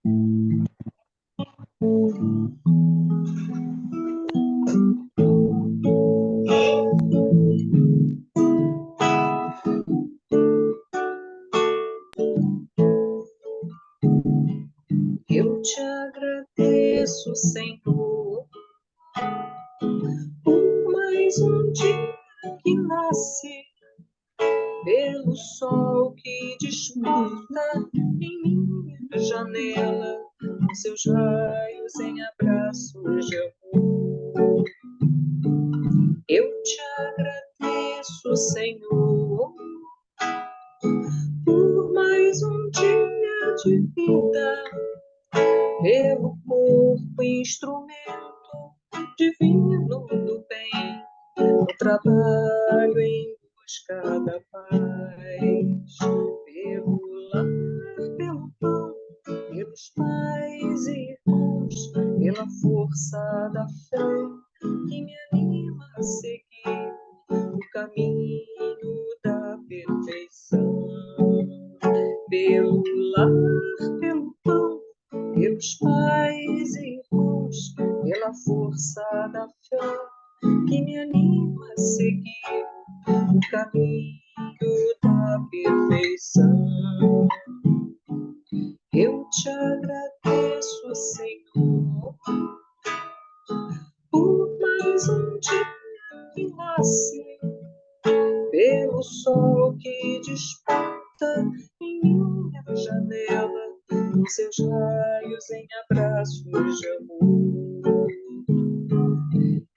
Eu te agradeço, Senhor, por mais um dia que nasce, pelo sol que desponta em minha janela, com seus raios em abraços de amor. Eu te agradeço, Senhor, por mais um dia de vida, pelo corpo instrumento divino do bem, no trabalho em busca da paz, pelo lar, pelo pão, pelos pais e irmãos, pela força da fé que me anima a seguir o caminho da perfeição. Pelo lar, pelo pão, pelos pais e irmãos, pela força da fé que me anima a seguir o caminho da perfeição. Eu te agradeço, Senhor, por mais um dia que nasce, pelo sol que desponta em minha janela, com seus raios em abraços de amor.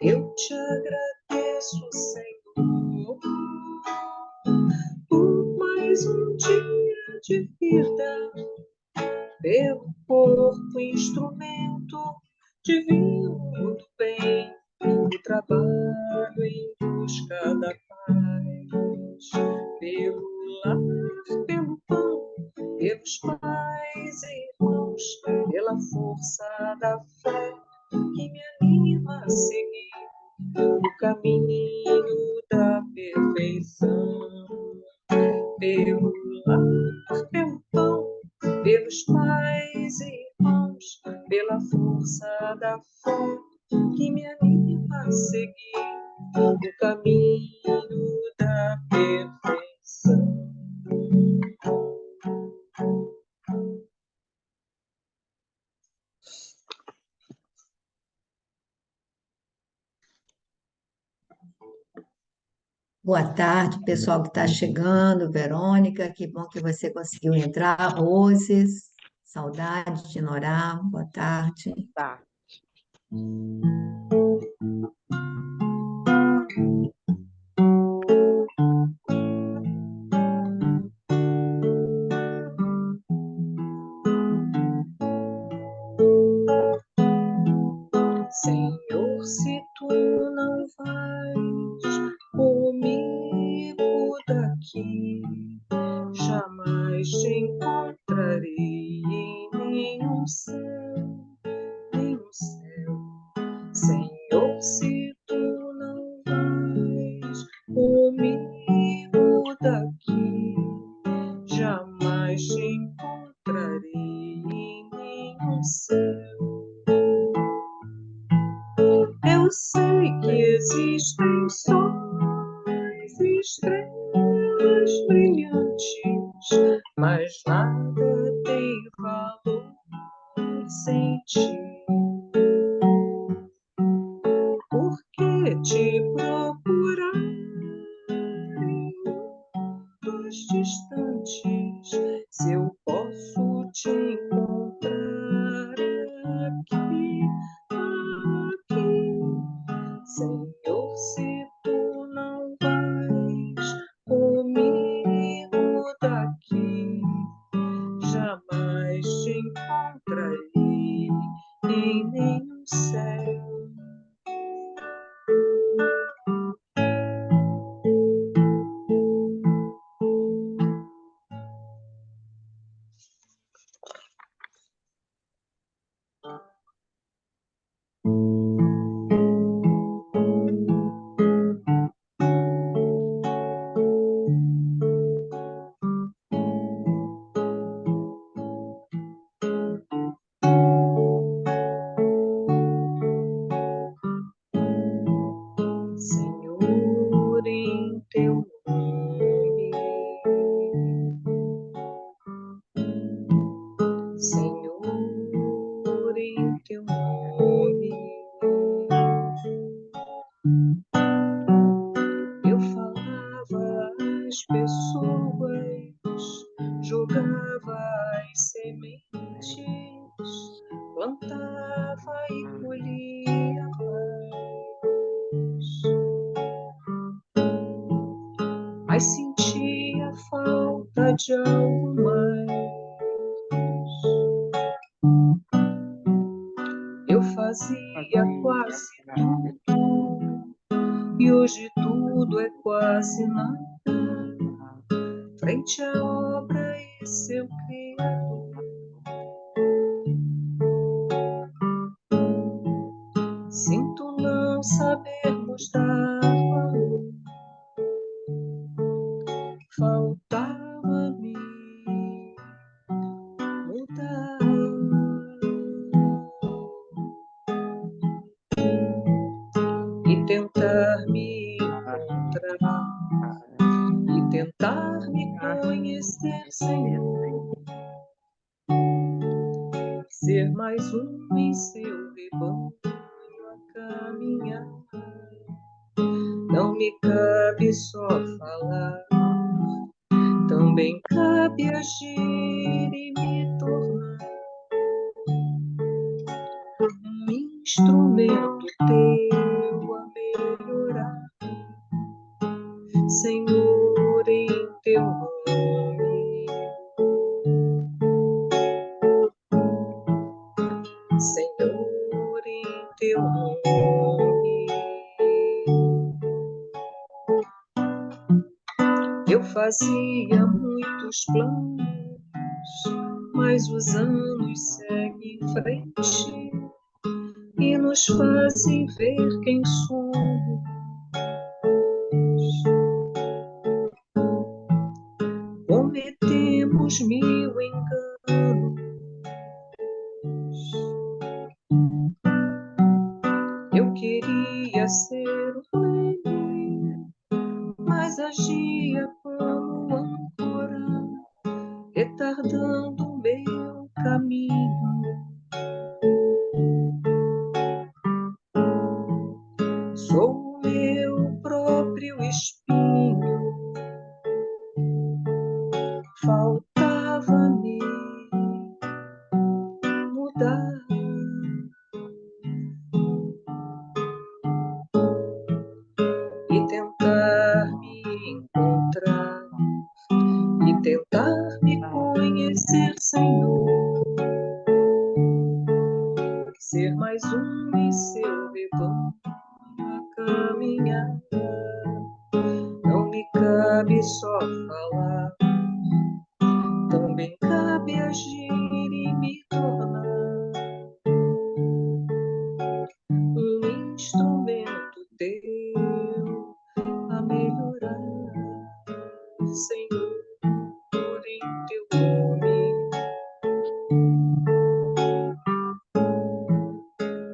Eu te agradeço, Senhor, por mais um dia de vida, pelo corpo instrumento divino do bem, do trabalho em busca da paz, pelo lar, pelo pão, pelos pais e irmãos, pela força da fé que me anima a seguir o caminho da perfeição. Pelo lar, pelo pão, pelos pais e irmãos, pela força da fé que me anima a seguir o caminho da perfeição. Boa tarde, pessoal que está chegando. Verônica, que bom que você conseguiu entrar. Roses, saudade de Norá, boa tarde. Tá. Senhor, se tu não vais comigo daqui, jamais te encontrarei em nenhum céu, nenhum céu. Senhor, se tu não vais comigo daqui, jamais te encontrarei em nenhum céu. Eu sei que existem sóis e estrelas brilhantes, mas nada tem valor sem ti. Por que te procurar em mundos distantes, se eu posso te encontrar aqui, aqui? Senhor, se tu não vais comigo daqui, jamais te encontrarei em nenhum céu. Senhor, em teu nome eu falava às pessoas, jogava as sementes, plantava e colhia paz, mas sentia falta de algo mais. Eu fazia quase tudo e hoje tudo é quase nada frente à obra e seu Criador. Sinto não sabermos dar valor, faltava-me mudar e tentar me encontrar e tentar me conhecer, Senhor, ser mais um em seu rebanho a caminhar. Não me cabe só falar, também cabe agir e me tornar um instrumento teu a melhorar, Senhor, em teu nome. Senhor, em teu nome. Eu fazia muitos planos, mas os anos seguem em frente e nos fazem ver quem somos. Cometemos mil enganos. Eu queria ser um leme, mas agia como âncora, retardando o meu caminho. Sou o meu próprio espinho, faltava-me mudar e tentar me encontrar e tentar me conhecer, Senhor, ser mais um em seu rebanho a caminhar. Não me cabe só falar, também cabe agir e me tornar um instrumento teu a melhorar, Senhor, em teu nome.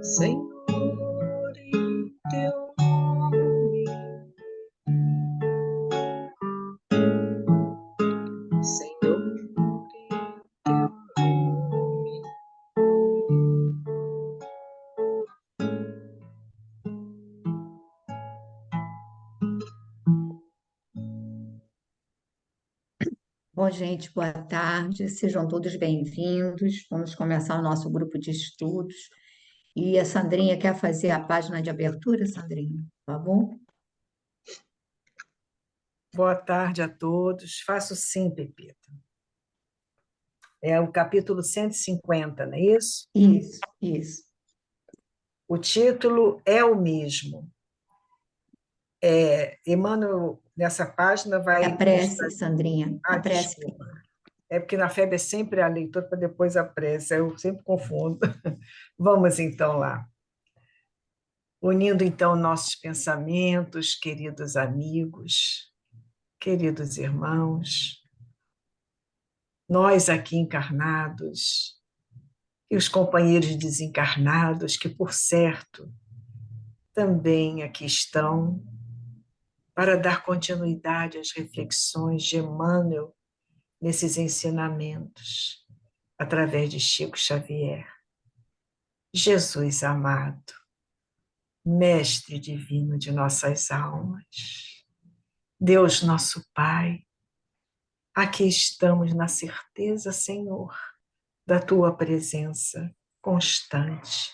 Senhor, em teu nome. Senhor, em teu nome. Bom, gente, boa tarde, sejam todos bem-vindos. Vamos começar o nosso grupo de estudos. E a Sandrinha quer fazer a página de abertura, Sandrinha, por favor? Boa tarde a todos. Faço sim, Pepita. É o capítulo 150, não é isso? Isso, isso. O título é o mesmo. Emmanuel, nessa página, vai... A prece, Sandrinha, a prece. Desculpa. É porque na FEB é sempre a leitura para depois a prece, eu sempre confundo. Vamos então lá. Unindo então nossos pensamentos, queridos amigos, queridos irmãos, nós aqui encarnados e os companheiros desencarnados que, por certo, também aqui estão para dar continuidade às reflexões de Emmanuel nesses ensinamentos, através de Chico Xavier. Jesus amado, Mestre divino de nossas almas, Deus nosso Pai, aqui estamos na certeza, Senhor, da Tua presença constante.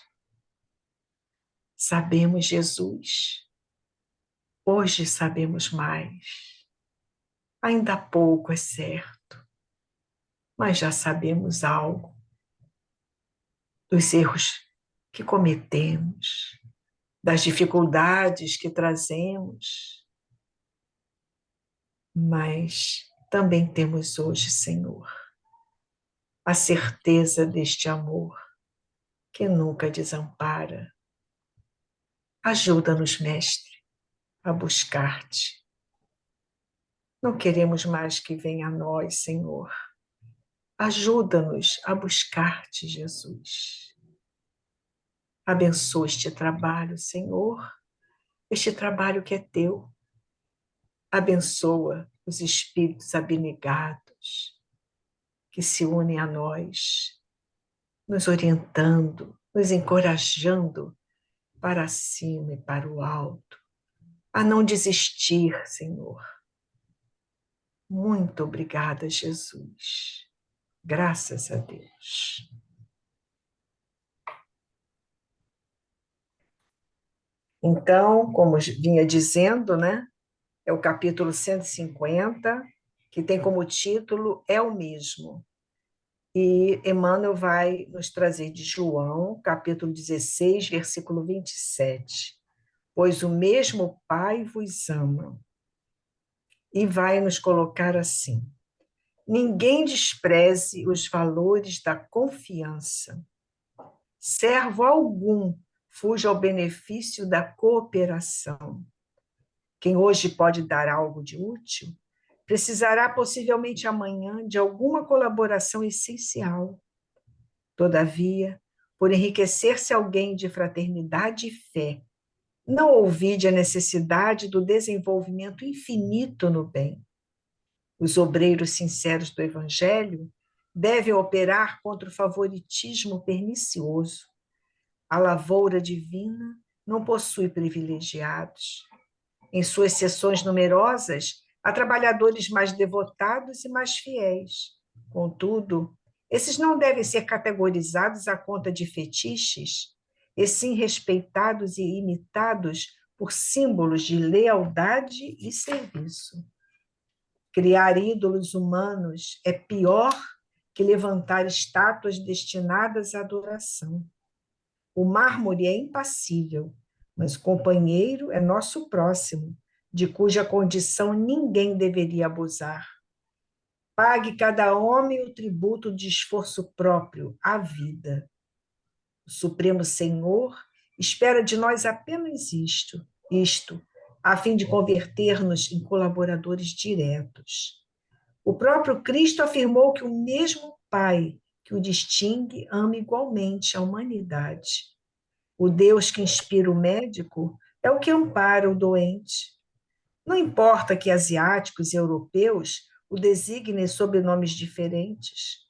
Sabemos, Jesus, hoje sabemos mais. Ainda há pouco, é certo, mas já sabemos algo dos erros que cometemos, das dificuldades que trazemos, mas também temos hoje, Senhor, a certeza deste amor que nunca desampara. Ajuda-nos, Mestre, a buscar-te. Não queremos mais que venha a nós, Senhor. Ajuda-nos a buscar-te, Jesus. Abençoa este trabalho, Senhor, este trabalho que é teu. Abençoa os espíritos abnegados que se unem a nós, nos orientando, nos encorajando para cima e para o alto, a não desistir, Senhor. Muito obrigada, Jesus. Graças a Deus. Então, como vinha dizendo, né, é o capítulo 150, que tem como título É o Mesmo. E Emmanuel vai nos trazer de João, capítulo 16, versículo 27. Pois o mesmo Pai vos ama. E vai nos colocar assim: ninguém despreze os valores da confiança. Servo algum fuja ao benefício da cooperação. Quem hoje pode dar algo de útil, precisará possivelmente amanhã de alguma colaboração essencial. Todavia, por enriquecer-se alguém de fraternidade e fé, não ouvide a necessidade do desenvolvimento infinito no bem. Os obreiros sinceros do Evangelho devem operar contra o favoritismo pernicioso. A lavoura divina não possui privilegiados. Em suas seções numerosas, há trabalhadores mais devotados e mais fiéis. Contudo, esses não devem ser categorizados à conta de fetiches, e sim respeitados e imitados por símbolos de lealdade e serviço. Criar ídolos humanos é pior que levantar estátuas destinadas à adoração. O mármore é impassível, mas o companheiro é nosso próximo, de cuja condição ninguém deveria abusar. Pague cada homem o tributo de esforço próprio, a vida. O Supremo Senhor espera de nós apenas isto, a fim de converter-nos em colaboradores diretos. O próprio Cristo afirmou que o mesmo Pai que o distingue ama igualmente a humanidade. O Deus que inspira o médico é o que ampara o doente. Não importa que asiáticos e europeus o designem sob nomes diferentes.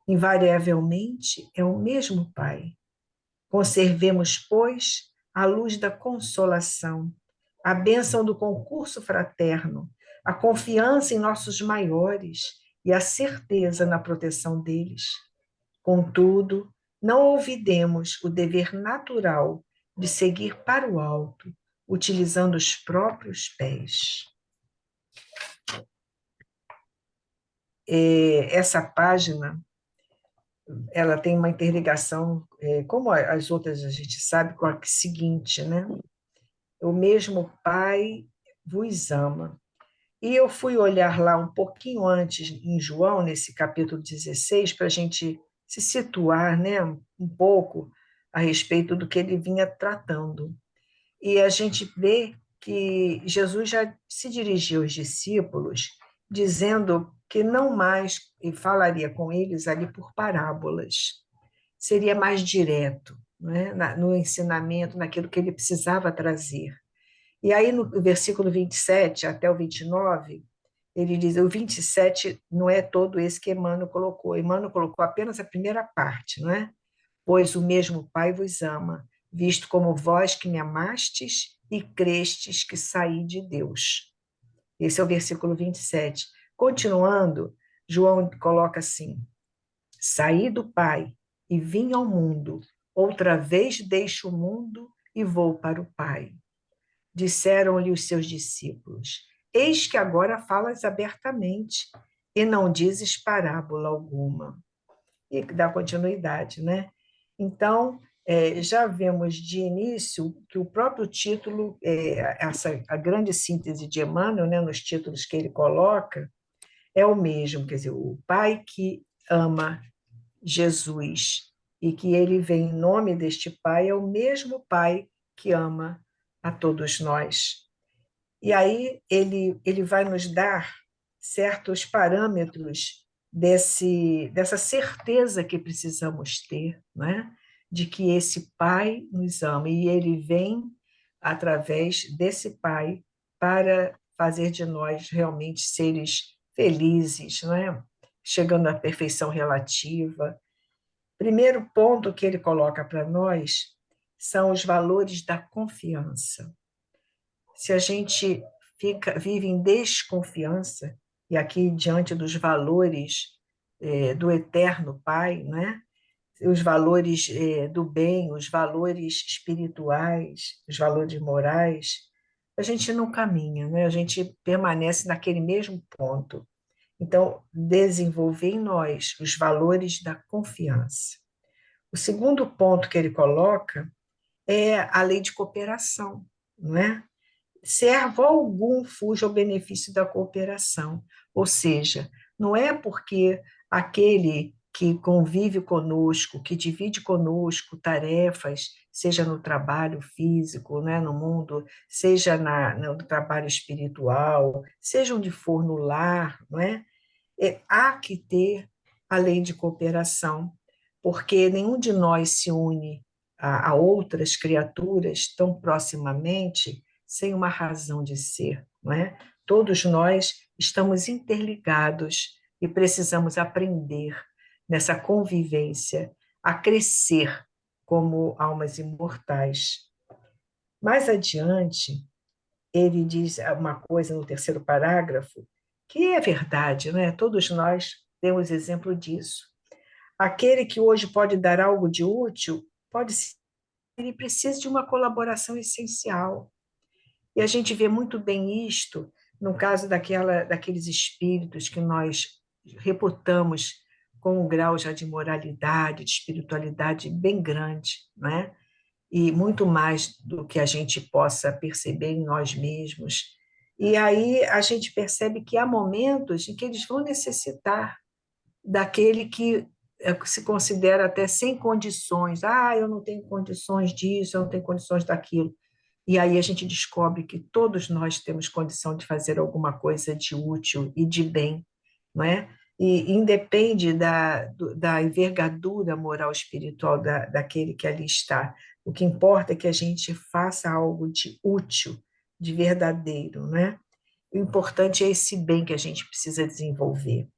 Invariavelmente é o mesmo Pai. Conservemos, pois, a luz da consolação, a bênção do concurso fraterno, a confiança em nossos maiores e a certeza na proteção deles. Contudo, não olvidemos o dever natural de seguir para o alto, utilizando os próprios pés. Essa página, ela tem uma interligação, como as outras a gente sabe, com a seguinte, né? O mesmo Pai vos ama. E eu fui olhar lá um pouquinho antes, em João, nesse capítulo 16, para a gente se situar, né, um pouco a respeito do que ele vinha tratando. E a gente vê que Jesus já se dirigia aos discípulos, dizendo que não mais falaria com eles ali por parábolas, seria mais direto, né, no ensinamento, naquilo que ele precisava trazer. E aí, no versículo 27 até o 29, ele diz, o 27 não é todo esse que Emmanuel colocou. Emmanuel colocou apenas a primeira parte, não é? Pois o mesmo Pai vos ama, visto como vós que me amastes e crestes que saí de Deus. Esse é o versículo 27. Continuando, João coloca assim: saí do Pai e vim ao mundo, outra vez deixo o mundo e vou para o Pai. Disseram-lhe os seus discípulos: eis que agora falas abertamente e não dizes parábola alguma. E dá continuidade, né? Então, já vemos de início que o próprio título, a grande síntese de Emmanuel, né, nos títulos que ele coloca, é o mesmo, quer dizer, o Pai que ama Jesus e que ele vem em nome deste Pai é o mesmo Pai que ama a todos nós. E aí ele vai nos dar certos parâmetros dessa certeza que precisamos ter, né? De que esse Pai nos ama e ele vem através desse Pai para fazer de nós realmente seres felizes, não é? Chegando à perfeição relativa. Primeiro ponto que ele coloca para nós são os valores da confiança. Se a gente vive em desconfiança, e aqui diante dos valores do eterno Pai, né? Os valores do bem, os valores espirituais, os valores morais, a gente não caminha, né? A gente permanece naquele mesmo ponto. Então, desenvolver em nós os valores da confiança. O segundo ponto que ele coloca é a lei de cooperação, não é? Servo algum fuja ao benefício da cooperação. Ou seja, não é porque aquele que convive conosco, que divide conosco tarefas, seja no trabalho físico, né, no mundo, seja no trabalho espiritual, seja onde for no lar, não é? Há que ter a lei de cooperação, porque nenhum de nós se une a outras criaturas tão proximamente sem uma razão de ser, não é? Todos nós estamos interligados e precisamos aprender nessa convivência a crescer como almas imortais. Mais adiante, ele diz uma coisa no terceiro parágrafo que é verdade, né? Todos nós temos exemplo disso. Aquele que hoje pode dar algo de útil, pode ser, ele precisa de uma colaboração essencial. E a gente vê muito bem isto no caso daqueles espíritos que nós reputamos com um grau já de moralidade, de espiritualidade bem grande, né? E muito mais do que a gente possa perceber em nós mesmos. E aí a gente percebe que há momentos em que eles vão necessitar daquele que se considera até sem condições. Ah, eu não tenho condições disso, eu não tenho condições daquilo. E aí a gente descobre que todos nós temos condição de fazer alguma coisa de útil e de bem, não é? E independe da envergadura moral espiritual daquele que ali está. O que importa é que a gente faça algo de útil, de verdadeiro, né? O importante é esse bem que a gente precisa desenvolver.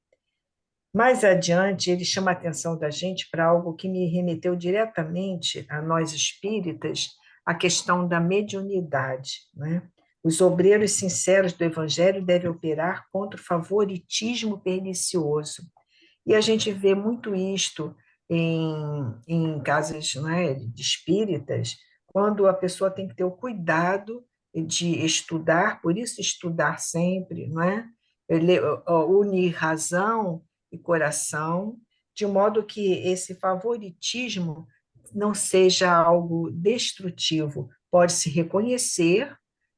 Mais adiante, ele chama a atenção da gente para algo que me remeteu diretamente a nós espíritas, a questão da mediunidade, né? Os obreiros sinceros do Evangelho devem operar contra o favoritismo pernicioso. E a gente vê muito isto em casas, né, de espíritas, quando a pessoa tem que ter o cuidado de estudar, por isso estudar sempre, não é? Unir razão e coração, de modo que esse favoritismo não seja algo destrutivo. Pode-se reconhecer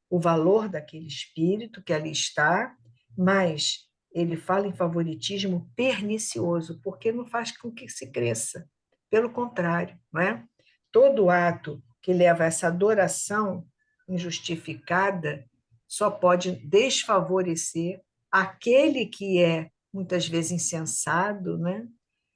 o valor daquele espírito que ali está, mas ele fala em favoritismo pernicioso, porque não faz com que se cresça. Pelo contrário, não é? Todo ato que leva a essa adoração injustificada só pode desfavorecer aquele que é muitas vezes insensado, né?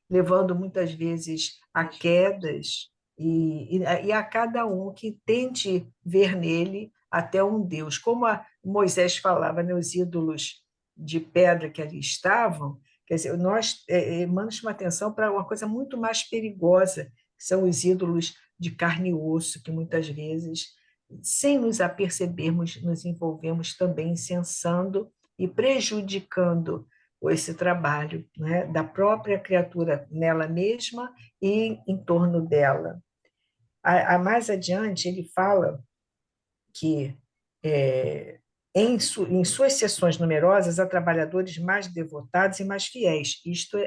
Levando muitas vezes a quedas e a cada um que tente ver nele até um Deus. Como Moisés falava, né? Os ídolos de pedra que ali estavam, quer dizer, nós Emmanuel chama atenção para uma coisa muito mais perigosa, que são os ídolos de carne e osso, que muitas vezes, sem nos apercebermos, nos envolvemos também incensando e prejudicando esse trabalho, né, da própria criatura nela mesma e em torno dela. Mais adiante, ele fala que em suas sessões numerosas há trabalhadores mais devotados e mais fiéis. Isto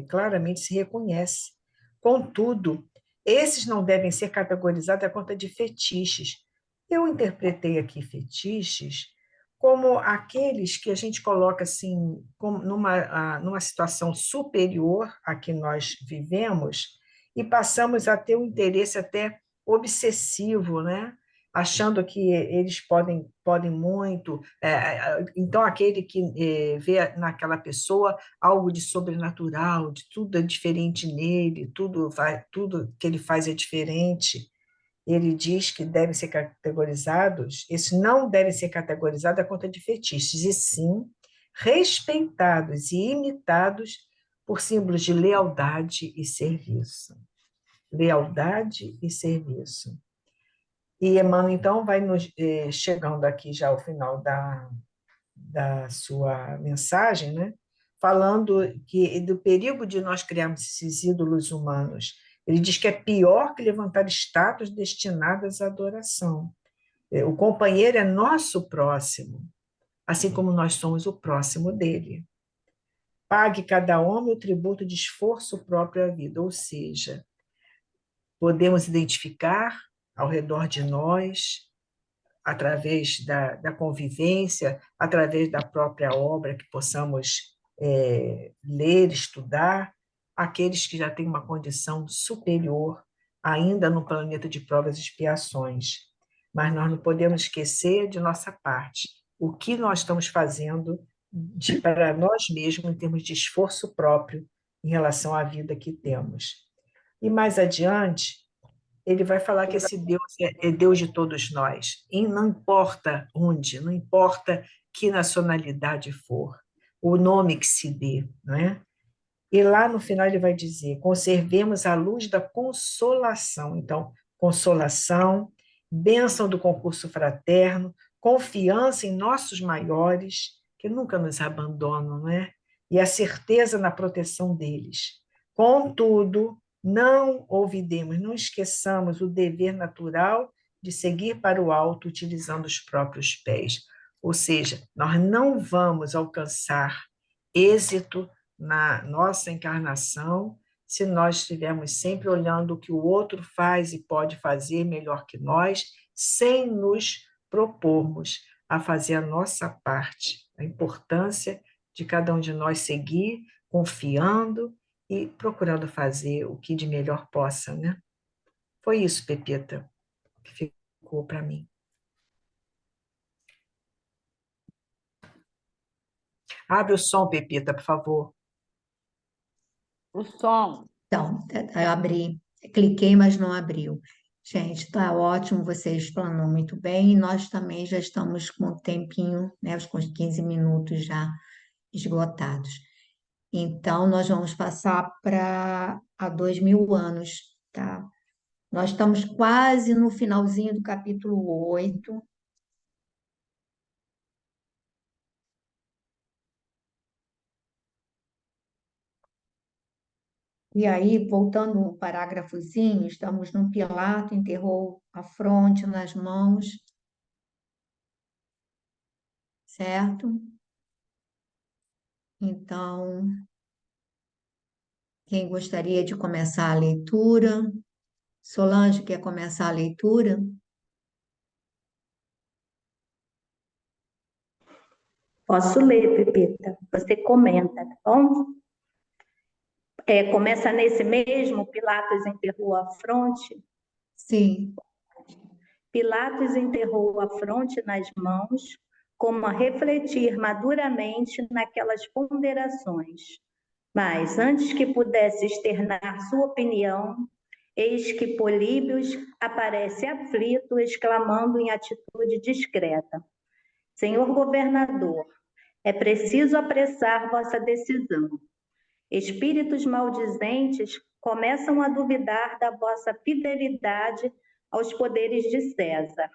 claramente se reconhece. Contudo, esses não devem ser categorizados à conta de fetiches. Eu interpretei aqui fetiches como aqueles que a gente coloca assim, como numa situação superior à que nós vivemos e passamos a ter um interesse até obsessivo, né? Achando que eles podem muito. Então, aquele que vê naquela pessoa algo de sobrenatural, de tudo é diferente nele, tudo que ele faz é diferente. Ele diz que devem ser categorizados, esses não devem ser categorizados à conta de fetiches, e sim respeitados e imitados por símbolos de lealdade e serviço. Lealdade e serviço. E Emmanuel, então, vai chegando aqui já ao final da sua mensagem, né? Falando do perigo de nós criarmos esses ídolos humanos. Ele diz que é pior que levantar estátuas destinadas à adoração. O companheiro é nosso próximo, assim como nós somos o próximo dele. Pague cada homem o tributo de esforço próprio à vida, ou seja, podemos identificar ao redor de nós, através da convivência, através da própria obra que possamos ler, estudar, aqueles que já têm uma condição superior, ainda no planeta de provas e expiações. Mas nós não podemos esquecer de nossa parte, o que nós estamos fazendo para nós mesmos, em termos de esforço próprio, em relação à vida que temos. E mais adiante, ele vai falar que esse Deus é Deus de todos nós, e não importa onde, não importa que nacionalidade for, o nome que se dê, não é? E lá no final ele vai dizer: conservemos a luz da consolação. Então, consolação, bênção do concurso fraterno, confiança em nossos maiores, que nunca nos abandonam, não é? E a certeza na proteção deles. Contudo, não olvidemos, não esqueçamos o dever natural de seguir para o alto utilizando os próprios pés. Ou seja, nós não vamos alcançar êxito na nossa encarnação se nós estivermos sempre olhando o que o outro faz e pode fazer melhor que nós, sem nos propormos a fazer a nossa parte. A importância de cada um de nós seguir confiando e procurando fazer o que de melhor possa, né? Foi isso, Pepita, que ficou para mim. Abre o som, Pepita, por favor. O som. Então, eu abri, cliquei, mas não abriu. Gente, está ótimo, você explanou muito bem, e nós também já estamos com o tempinho, né, com os 15 minutos já esgotados. Então, nós vamos passar para há 2000 anos, tá? Nós estamos quase no finalzinho do capítulo 8. E aí, voltando um parágrafozinho, estamos no Pilato, enterrou a fronte nas mãos, certo? Então, quem gostaria de começar a leitura? Solange quer começar a leitura? Posso ler, Pepita. Você comenta, tá bom? Começa nesse mesmo, Pilatos enterrou a fronte. Sim. Pilatos enterrou a fronte nas mãos, como a refletir maduramente naquelas ponderações. Mas, antes que pudesse externar sua opinião, eis que Políbios aparece aflito, exclamando em atitude discreta: Senhor governador, É preciso apressar vossa decisão. Espíritos maldizentes começam a duvidar da vossa fidelidade aos poderes de César.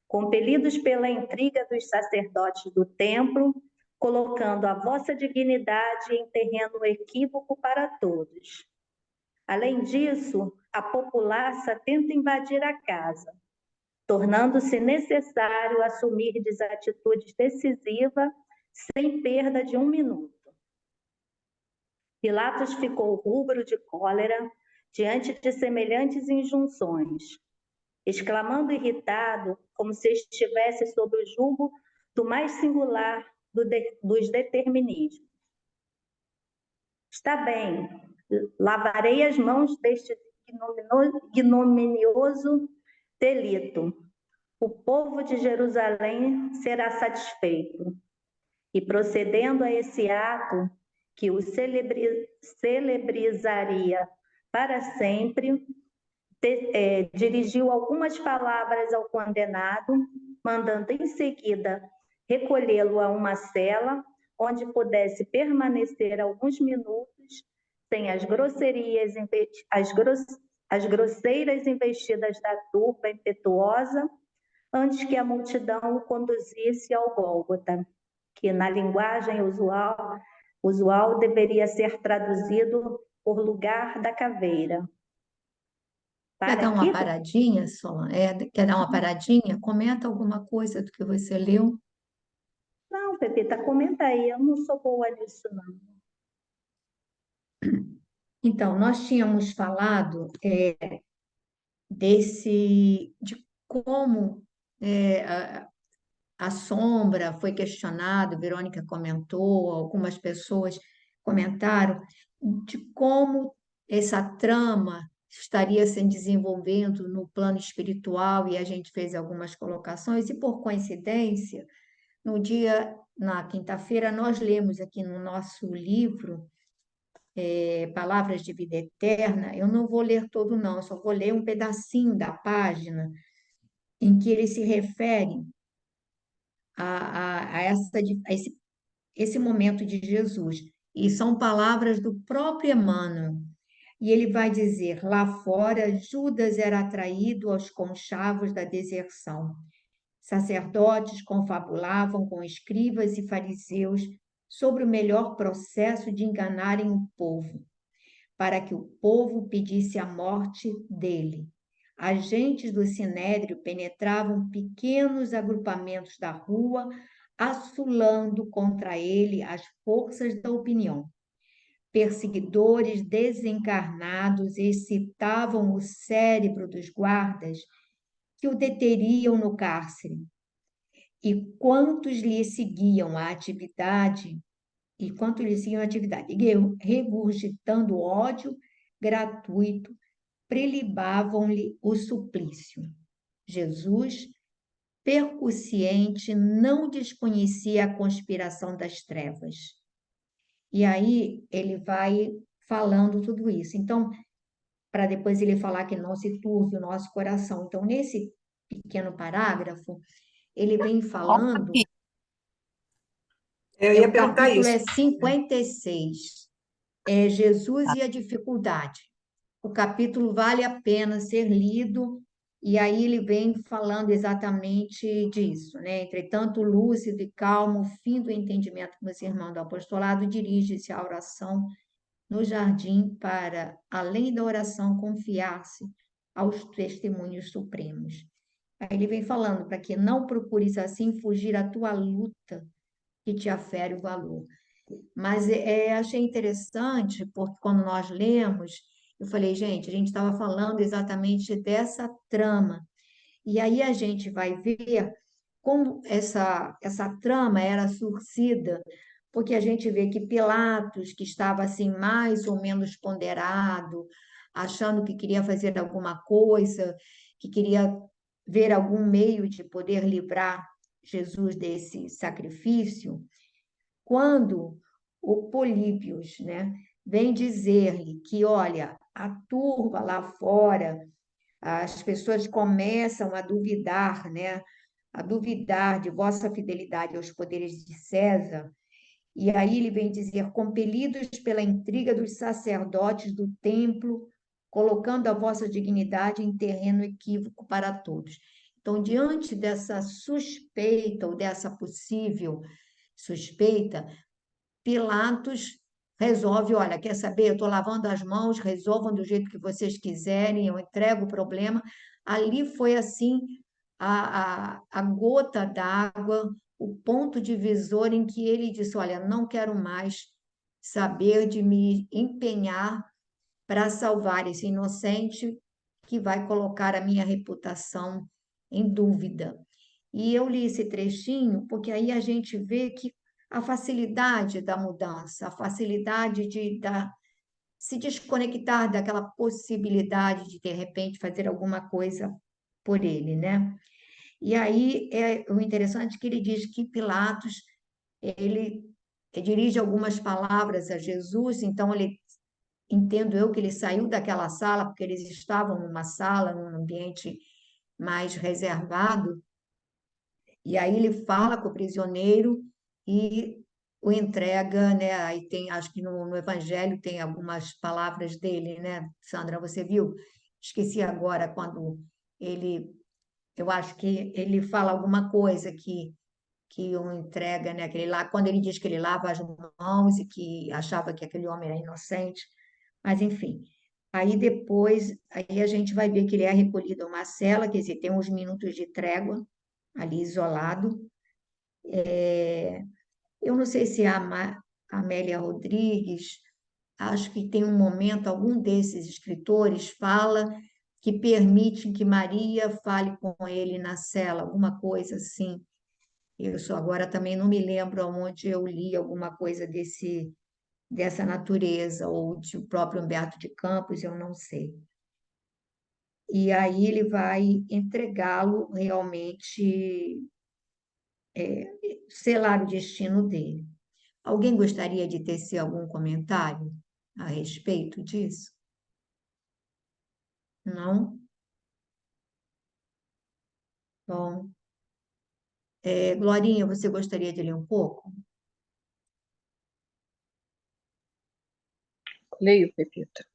Compelidos pela intriga dos sacerdotes do templo, colocando a vossa dignidade em terreno equívoco para todos. Além disso, a populaça tenta invadir a casa, tornando-se necessário assumir atitudes decisivas sem perda de 1 minuto. Pilatos ficou rubro de cólera diante de semelhantes injunções, exclamando irritado, como se estivesse sob o jugo do mais singular dos determinismos. Está bem, lavarei as mãos deste ignominioso delito. O povo de Jerusalém será satisfeito. E procedendo a esse ato, que o celebrizaria para sempre, dirigiu algumas palavras ao condenado, mandando em seguida recolhê-lo a uma cela, onde pudesse permanecer alguns minutos sem as grosseiras investidas da turba impetuosa, antes que a multidão o conduzisse ao Gólgota, que na linguagem usual deveria ser traduzido por lugar da caveira. Quer dar uma paradinha, Solange? Quer dar uma paradinha? Comenta alguma coisa do que você leu. Não, Pepita, comenta aí, eu não sou boa nisso, não. Então, nós tínhamos falado de como a sombra foi questionado, Verônica comentou, algumas pessoas comentaram, de como essa trama estaria se desenvolvendo no plano espiritual, e a gente fez algumas colocações, e por coincidência, na quinta-feira, nós lemos aqui no nosso livro, Palavras de Vida Eterna. Eu não vou ler todo, não, eu só vou ler um pedacinho da página em que ele se refere a esse momento de Jesus. E são palavras do próprio Emmanuel. E ele vai dizer: lá fora, Judas era atraído aos conchavos da deserção. Sacerdotes confabulavam com escribas e fariseus sobre o melhor processo de enganarem o povo, para que o povo pedisse a morte dele. Agentes do Sinédrio penetravam pequenos agrupamentos da rua, assolando contra ele as forças da opinião. Perseguidores desencarnados excitavam o cérebro dos guardas, que o deteriam no cárcere. E quantos lhe seguiam a atividade, regurgitando ódio gratuito, prelibavam-lhe o suplício. Jesus, percussiente, não desconhecia a conspiração das trevas. E aí ele vai falando tudo isso. Então, para depois ele falar que não se turve o nosso coração. Então, nesse pequeno parágrafo, ele vem falando... Eu ia o perguntar capítulo isso. é 56, Jesus e a dificuldade. O capítulo vale a pena ser lido, e aí ele vem falando exatamente disso, né? Entretanto, lúcido e calmo, o fim do entendimento com esse irmão do apostolado, dirige-se à oração no jardim para, além da oração, confiar-se aos testemunhos supremos. Aí ele vem falando para que não procures assim fugir à tua luta que te afere o valor. Mas achei interessante, porque quando nós lemos, eu falei, gente, a gente estava falando exatamente dessa trama. E aí a gente vai ver como essa trama era surgida, porque a gente vê que Pilatos, que estava assim mais ou menos ponderado, achando que queria fazer alguma coisa, que queria ver algum meio de poder livrar Jesus desse sacrifício, quando o Políbios, né, vem dizer-lhe que, olha, a turba lá fora, as pessoas começam a duvidar, né, a duvidar de vossa fidelidade aos poderes de César. E aí ele vem dizer, compelidos pela intriga dos sacerdotes do templo, colocando a vossa dignidade em terreno equívoco para todos. Então, diante dessa suspeita ou dessa possível suspeita, Pilatos resolve, olha, quer saber, eu estou lavando as mãos, resolvam do jeito que vocês quiserem, eu entrego o problema. Ali foi assim a gota d'água, o ponto divisor em que ele disse, olha, não quero mais saber de me empenhar para salvar esse inocente que vai colocar a minha reputação em dúvida. E eu li esse trechinho porque aí a gente vê que a facilidade da mudança, a facilidade se desconectar daquela possibilidade de repente, fazer alguma coisa por ele, né? E aí o interessante é que ele diz que Pilatos, ele dirige algumas palavras a Jesus, então ele entendo eu que ele saiu daquela sala, porque eles estavam numa sala, num ambiente mais reservado, e aí ele fala com o prisioneiro e o entrega, né? Aí tem, acho que no Evangelho tem algumas palavras dele, né? Sandra, você viu? Esqueci agora quando ele, eu acho que ele fala alguma coisa que o entrega, né? Aquele lá, quando ele diz que ele lava as mãos e que achava que aquele homem era inocente, mas enfim. Aí depois, aí a gente vai ver que ele é recolhido a uma cela, quer dizer, tem uns minutos de trégua ali isolado. Eu não sei se a Amélia Rodrigues, acho que tem um momento, algum desses escritores fala que permite que Maria fale com ele na cela, alguma coisa assim. Eu só agora também não me lembro onde eu li alguma coisa dessa natureza, ou de o próprio Humberto de Campos, eu não sei. E aí ele vai entregá-lo realmente, selar o destino dele. Alguém gostaria de tecer algum comentário a respeito disso? Não? Bom. Glorinha, você gostaria de ler um pouco? Leio, Pepita.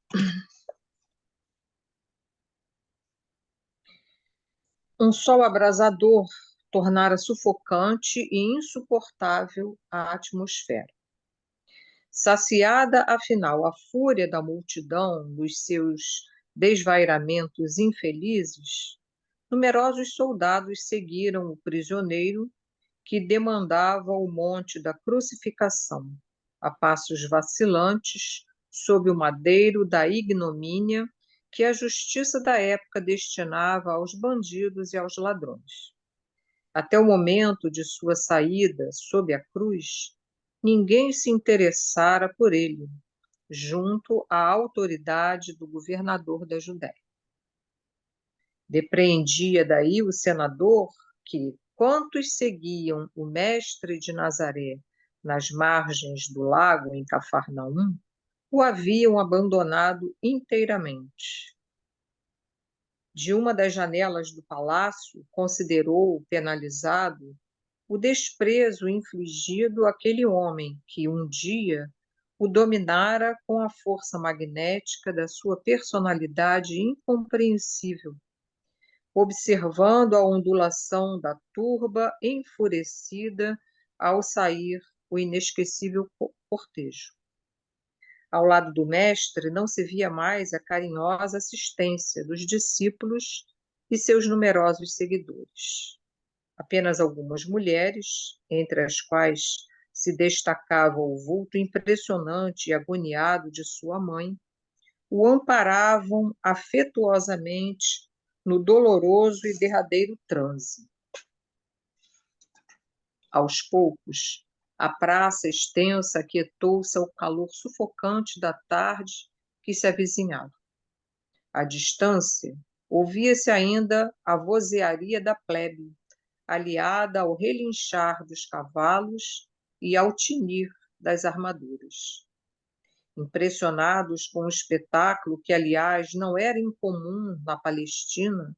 Um sol abrasador tornara sufocante e insuportável a atmosfera. Saciada, afinal, a fúria da multidão dos seus desvairamentos infelizes, numerosos soldados seguiram o prisioneiro que demandava o monte da crucificação, a passos vacilantes, sob o madeiro da ignomínia que a justiça da época destinava aos bandidos e aos ladrões. Até o momento de sua saída sob a cruz, ninguém se interessara por ele, junto à autoridade do governador da Judéia. Depreendia daí o senador que, quantos seguiam o mestre de Nazaré nas margens do lago em Cafarnaum, o haviam abandonado inteiramente. De uma das janelas do palácio, considerou penalizado o desprezo infligido àquele homem que um dia o dominara com a força magnética da sua personalidade incompreensível, observando a ondulação da turba enfurecida ao sair o inesquecível cortejo. Ao lado do mestre não se via mais a carinhosa assistência dos discípulos e seus numerosos seguidores. Apenas algumas mulheres, entre as quais se destacava o vulto impressionante e agoniado de sua mãe, o amparavam afetuosamente no doloroso e derradeiro transe. Aos poucos, a praça extensa aquietou-se ao calor sufocante da tarde que se avizinhava. À distância, ouvia-se ainda a vozearia da plebe, aliada ao relinchar dos cavalos e ao tinir das armaduras. Impressionados com o espetáculo, que, aliás, não era incomum na Palestina,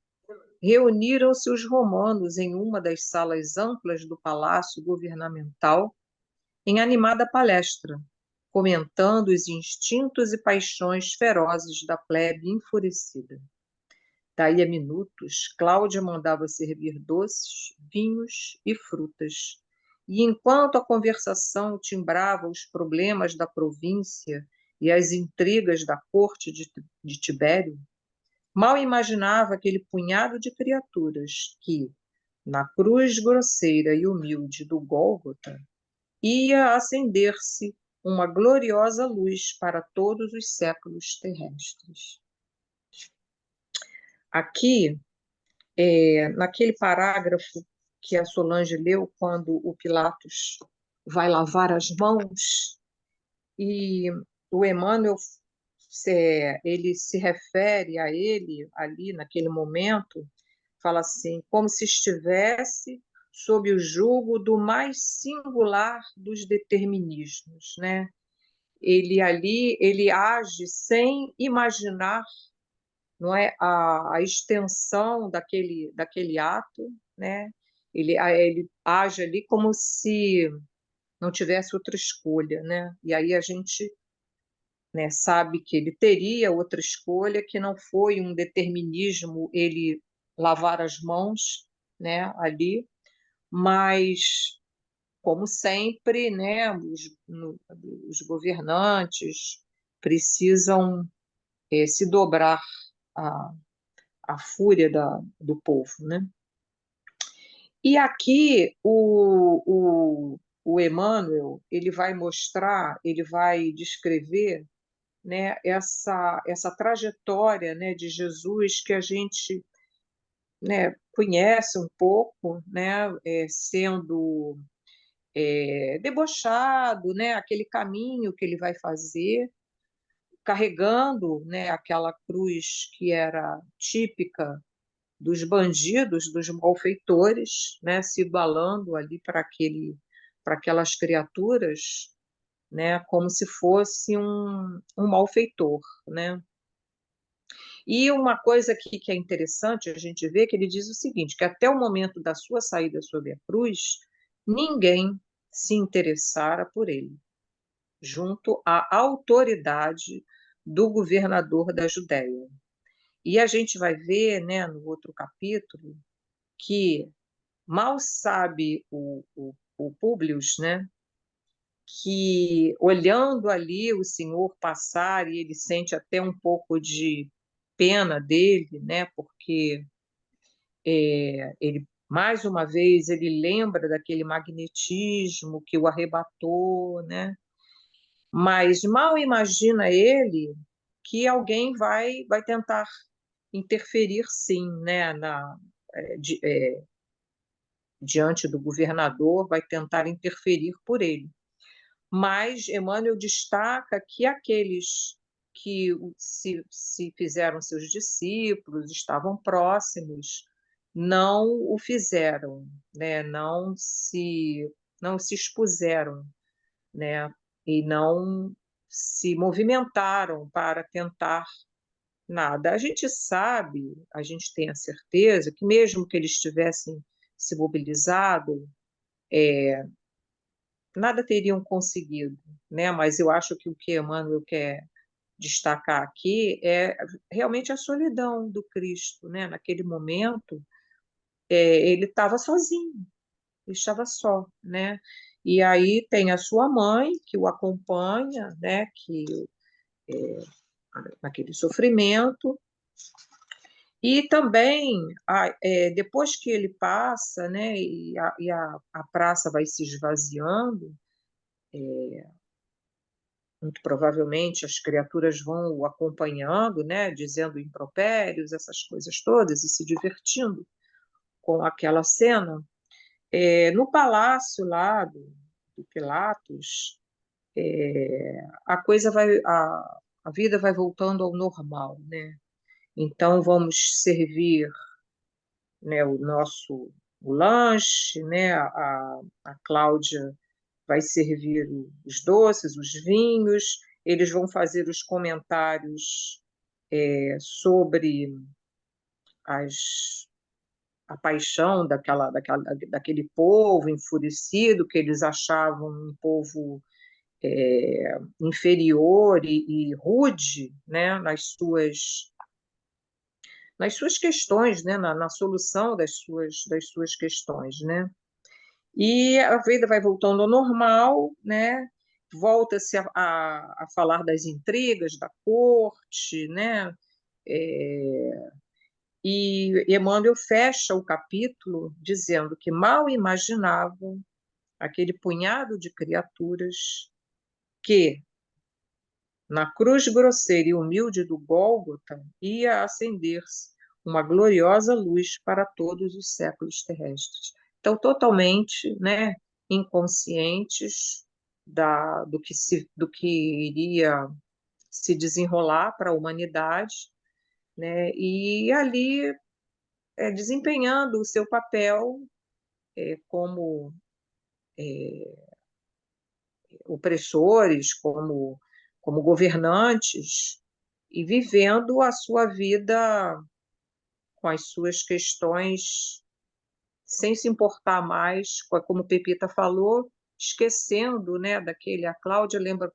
reuniram-se os romanos em uma das salas amplas do palácio governamental, em animada palestra, comentando os instintos e paixões ferozes da plebe enfurecida. Daí a minutos, Cláudia mandava servir doces, vinhos e frutas. E enquanto a conversação timbrava os problemas da província e as intrigas da corte de Tibério, mal imaginava aquele punhado de criaturas que, na cruz grosseira e humilde do Gólgota, ia acender-se uma gloriosa luz para todos os séculos terrestres. Aqui, naquele parágrafo que a Solange leu, quando o Pilatos vai lavar as mãos, e o Emmanuel, ele se refere a ele ali naquele momento, fala assim, como se estivesse sob o jugo do mais singular dos determinismos, né? Ele age sem imaginar, não é, a extensão daquele ato, né? Ele age ali como se não tivesse outra escolha, né? E aí a gente, né, sabe que ele teria outra escolha, que não foi um determinismo ele lavar as mãos, né, ali, mas como sempre, né, os governantes precisam se dobrar à, à fúria do povo, né? E aqui o Emmanuel ele vai mostrar, ele vai descrever, né, essa trajetória, né, de Jesus que a gente, né, conhece um pouco, né, sendo debochado, né, aquele caminho que ele vai fazer, carregando, né, aquela cruz que era típica dos bandidos, dos malfeitores, né, se igualando ali para aquelas criaturas, né, como se fosse um malfeitor, né? E uma coisa que é interessante a gente ver que ele diz o seguinte, que até o momento da sua saída sob a cruz, ninguém se interessara por ele, junto à autoridade do governador da Judéia. E a gente vai ver, né, no outro capítulo, que mal sabe o Públio, né, que olhando ali o Senhor passar, e ele sente até um pouco de pena dele, né, porque ele mais uma vez ele lembra daquele magnetismo que o arrebatou, né? Mas mal imagina ele que alguém vai tentar interferir, sim, né, diante do governador, vai tentar interferir por ele. Mas Emmanuel destaca que aqueles que se fizeram seus discípulos, estavam próximos, não o fizeram, né? Não se expuseram, né? E não se movimentaram para tentar nada. A gente sabe, a gente tem a certeza que mesmo que eles tivessem se mobilizado, nada teriam conseguido, né? Mas eu acho que o que Emmanuel quer destacar aqui é realmente a solidão do Cristo, né? Naquele momento, ele estava sozinho, ele estava só, né? E aí tem a sua mãe que o acompanha, né? Que naquele sofrimento. E também, depois que ele passa, né, e a praça vai se esvaziando, muito provavelmente as criaturas vão o acompanhando, né, dizendo impropérios, essas coisas todas, e se divertindo com aquela cena. No palácio lá do Pilatos, a vida vai voltando ao normal, né? Então vamos servir, né, o lanche, né? A Cláudia vai servir os doces, os vinhos, eles vão fazer os comentários sobre as a paixão daquele povo enfurecido, que eles achavam um povo inferior e rude, né, nas suas questões, né, na solução das suas questões, né? E a vida vai voltando ao normal, né? Volta-se a falar das intrigas da corte, né? É, e Emmanuel fecha o capítulo dizendo que mal imaginavam aquele punhado de criaturas que, na cruz grosseira e humilde do Gólgota, ia acender-se uma gloriosa luz para todos os séculos terrestres. Então, totalmente, né, inconscientes do que iria se desenrolar para a humanidade, né, e ali desempenhando o seu papel como opressores, como governantes, e vivendo a sua vida com as suas questões, sem se importar mais, como Pepita falou, esquecendo, né, a Cláudia lembra,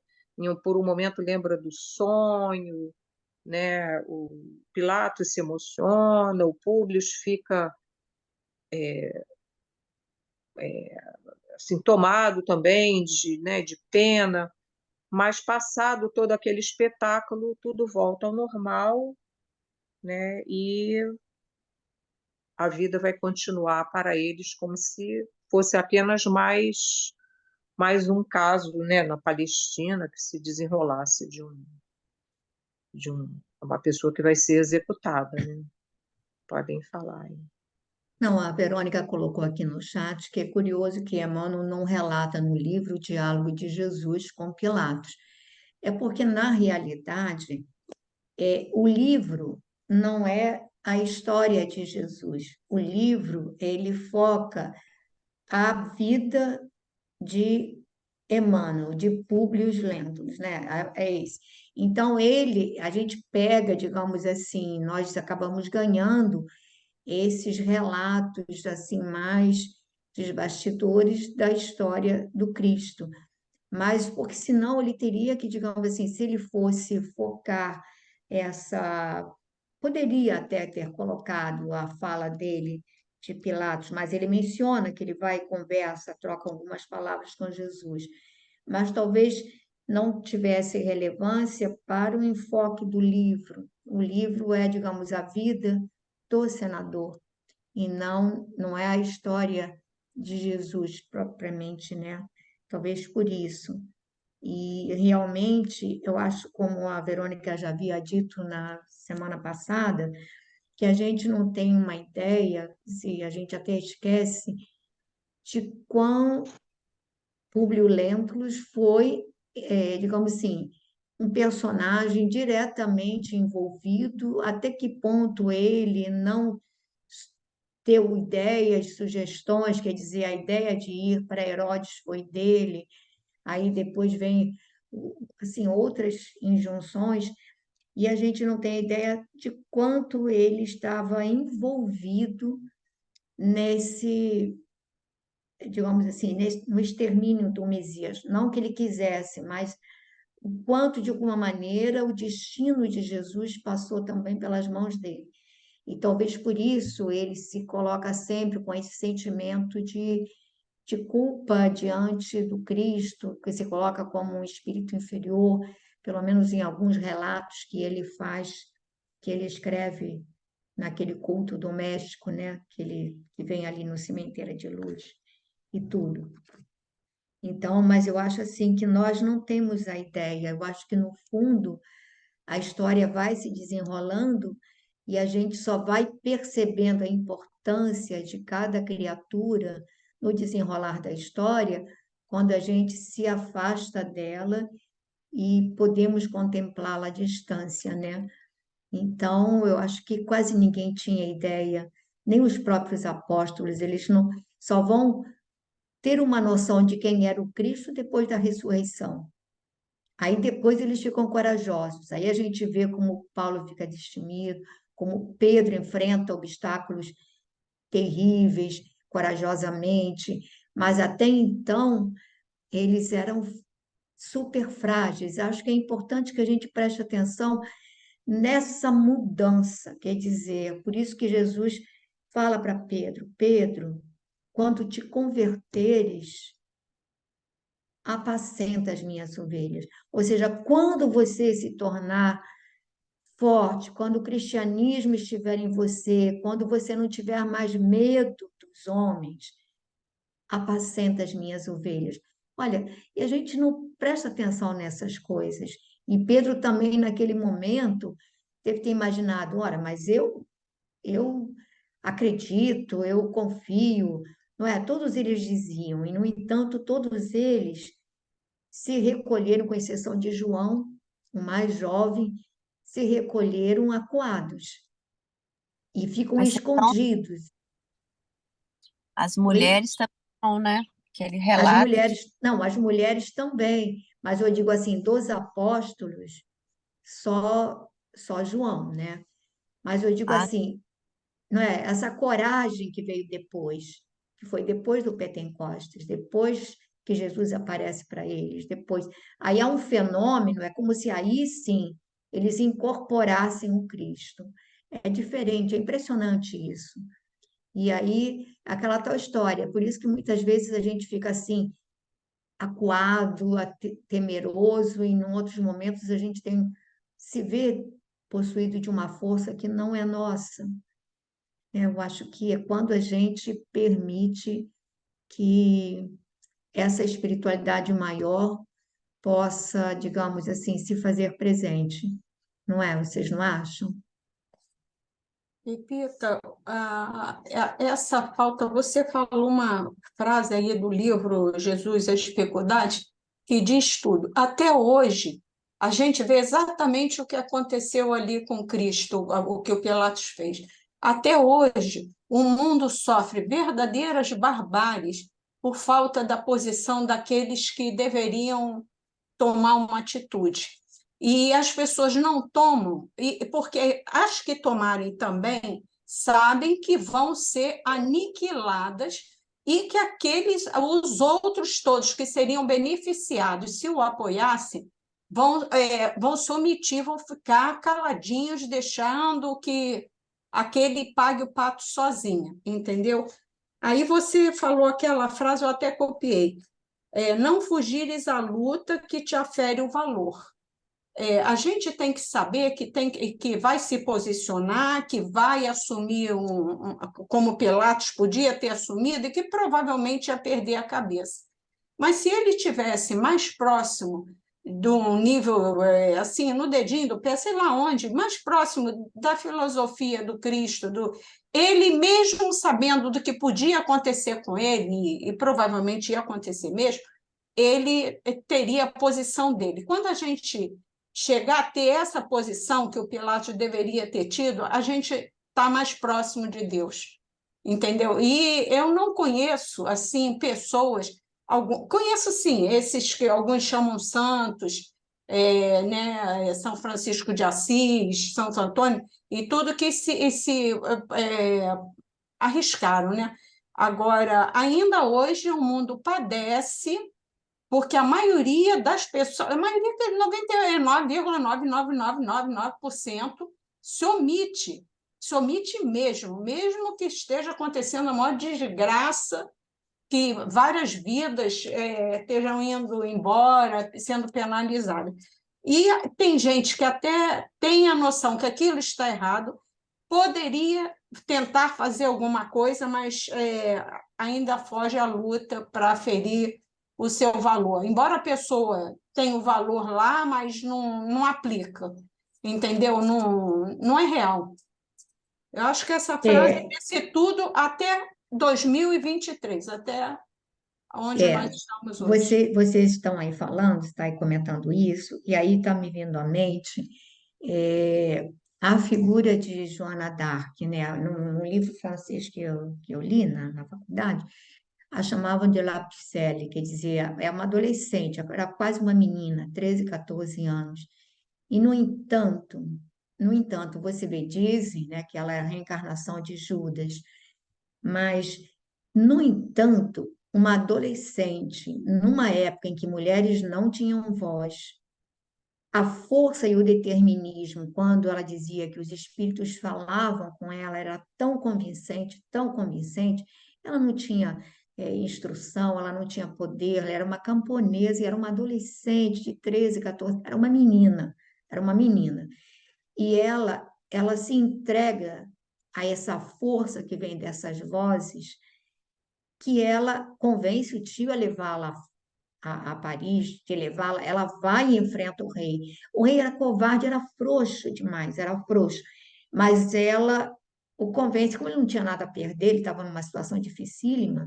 por um momento lembra do sonho, né, o Pilatos se emociona, o Públio fica assim, tomado também né, de pena, mas passado todo aquele espetáculo, tudo volta ao normal, né, e a vida vai continuar para eles como se fosse apenas mais um caso, né, na Palestina que se desenrolasse uma pessoa que vai ser executada, né? Podem falar aí. Não, a Verônica colocou aqui no chat que é curioso que Emmanuel não relata no livro o diálogo de Jesus com Pilatos. É porque, na realidade, o livro não é a história de Jesus. O livro, ele foca a vida de Emmanuel, de Públio Lentulus, né? É esse. Então, a gente pega, digamos assim, nós acabamos ganhando esses relatos assim mais dos bastidores da história do Cristo. Mas porque senão ele teria que, digamos assim, se ele fosse focar essa, poderia até ter colocado a fala dele de Pilatos, mas ele menciona que ele vai e conversa, troca algumas palavras com Jesus, mas talvez não tivesse relevância para o enfoque do livro. O livro é, digamos, a vida do senador e não é a história de Jesus propriamente, né? Talvez por isso. E realmente, eu acho, como a Verônica já havia dito na semana passada, que a gente não tem uma ideia, se a gente até esquece, de quão Públio Lentulus foi, digamos assim, um personagem diretamente envolvido, até que ponto ele não deu ideias, sugestões, quer dizer, a ideia de ir para Herodes foi dele, aí depois vem assim outras injunções e a gente não tem ideia de quanto ele estava envolvido nesse, digamos assim, no extermínio do Messias. Não que ele quisesse, mas o quanto, de alguma maneira, o destino de Jesus passou também pelas mãos dele. E talvez por isso ele se coloca sempre com esse sentimento de culpa diante do Cristo, que se coloca como um espírito inferior, pelo menos em alguns relatos que ele faz, que ele escreve naquele culto doméstico, né, que vem ali no cemitério de luz e tudo. Então, mas eu acho assim que nós não temos a ideia. Eu acho que no fundo a história vai se desenrolando e a gente só vai percebendo a importância de cada criatura no desenrolar da história quando a gente se afasta dela e podemos contemplá-la à distância, né? Então, eu acho que quase ninguém tinha ideia, nem os próprios apóstolos, eles não só vão ter uma noção de quem era o Cristo depois da ressurreição. Aí depois eles ficam corajosos. Aí a gente vê como Paulo fica destemido, como Pedro enfrenta obstáculos terríveis, corajosamente, mas até então eles eram super frágeis. Acho que é importante que a gente preste atenção nessa mudança, quer dizer, por isso que Jesus fala para Pedro: Pedro, quando te converteres, apacenta as minhas ovelhas. Ou seja, quando você se tornar forte, quando o cristianismo estiver em você, quando você não tiver mais medo dos homens, apacenta as minhas ovelhas. Olha, e a gente não presta atenção nessas coisas. E Pedro também, naquele momento, deve ter imaginado: ora, mas eu acredito, eu confio, não é? Todos eles diziam, e, no entanto, todos eles se recolheram, com exceção de João, o mais jovem, se recolheram acuados e ficam Mas então, escondidos. as Oi? mulheres também não, né? Que ele As relata que mulheres, não, as mulheres também, mas eu digo assim, dos apóstolos, só João, né? Mas eu digo ah, assim, não é? Essa coragem que veio depois, que foi depois do Pentecostes, depois que Jesus aparece para eles, depois. Aí há um fenômeno, é como se aí sim eles incorporassem o Cristo. É diferente, é impressionante isso. E aí, aquela tal história, por isso que muitas vezes a gente fica assim, acuado, temeroso, e em outros momentos a gente se vê possuído de uma força que não é nossa. Eu acho que é quando a gente permite que essa espiritualidade maior possa, digamos assim, se fazer presente. Não é? Vocês não acham? Repita, essa falta, você falou uma frase aí do livro Jesus, as Dificuldades, que diz tudo. Até hoje, a gente vê exatamente o que aconteceu ali com Cristo, o que o Pilatos fez. Até hoje, o mundo sofre verdadeiras barbáries por falta da posição daqueles que deveriam tomar uma atitude. E as pessoas não tomam, porque as que tomarem também sabem que vão ser aniquiladas e que os outros todos que seriam beneficiados se o apoiassem, vão se omitir, vão ficar caladinhos, deixando que aquele pague o pato sozinho, entendeu? Aí você falou aquela frase, eu até copiei: não fugires à luta que te afere o valor. A gente tem que saber que vai se posicionar, que vai assumir como Pilatos podia ter assumido, e que provavelmente ia perder a cabeça. Mas se ele tivesse mais próximo de um nível, assim, no dedinho do pé, sei lá onde, mais próximo da filosofia do Cristo, ele mesmo sabendo do que podia acontecer com ele, e provavelmente ia acontecer mesmo, ele teria a posição dele. Quando a gente chegar a ter essa posição que o Pilatos deveria ter tido, a gente está mais próximo de Deus, entendeu? E eu não conheço assim pessoas, conheço sim esses que alguns chamam santos, né, São Francisco de Assis, Santo Antônio, e tudo que arriscaram, né? Agora, ainda hoje o mundo padece porque a maioria das pessoas, a maioria, 99,99999% se omite mesmo, mesmo que esteja acontecendo a maior desgraça, que várias vidas estejam indo embora, sendo penalizadas. E tem gente que até tem a noção que aquilo está errado, poderia tentar fazer alguma coisa, mas ainda foge à luta para ferir o seu valor. Embora a pessoa tenha o valor lá, mas não aplica, entendeu? Não é real. Eu acho que essa frase É, disse tudo até 2023, até onde nós é. estamos hoje. Vocês estão aí falando, está aí comentando isso, e aí está me vindo à mente é, a figura de Joana d'Arc, né? No livro francês que eu li na faculdade, a chamavam de La Pucelle, que dizia, é uma adolescente, era quase uma menina, 13, 14 anos. E, no entanto, você vê, dizem, né, que ela é a reencarnação de Judas, Mas, no entanto, uma adolescente, numa época em que mulheres não tinham voz, a força e o determinismo, quando ela dizia que os espíritos falavam com ela, era tão convincente, ela não tinha instrução, ela não tinha poder, ela era uma camponesa e era uma adolescente de 13, 14, era uma menina, era uma menina. E ela se entrega a essa força que vem dessas vozes, que ela convence o tio a levá-la a Paris, de levá-la, ela vai e enfrenta o rei. O rei era covarde, era frouxo demais, era frouxo. Mas ela o convence, como ele não tinha nada a perder, ele estava numa situação dificílima,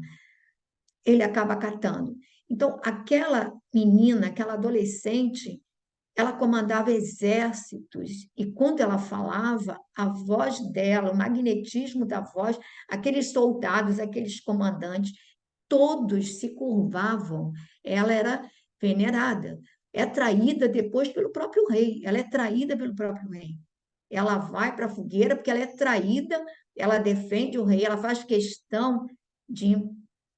ele acaba acatando. Então, aquela menina, aquela adolescente, ela comandava exércitos, e quando ela falava, a voz dela, o magnetismo da voz, aqueles soldados, aqueles comandantes, todos se curvavam. Ela era venerada, é traída depois pelo próprio rei, ela é traída pelo próprio rei. Ela vai para a fogueira porque ela é traída, ela defende o rei, ela faz questão de,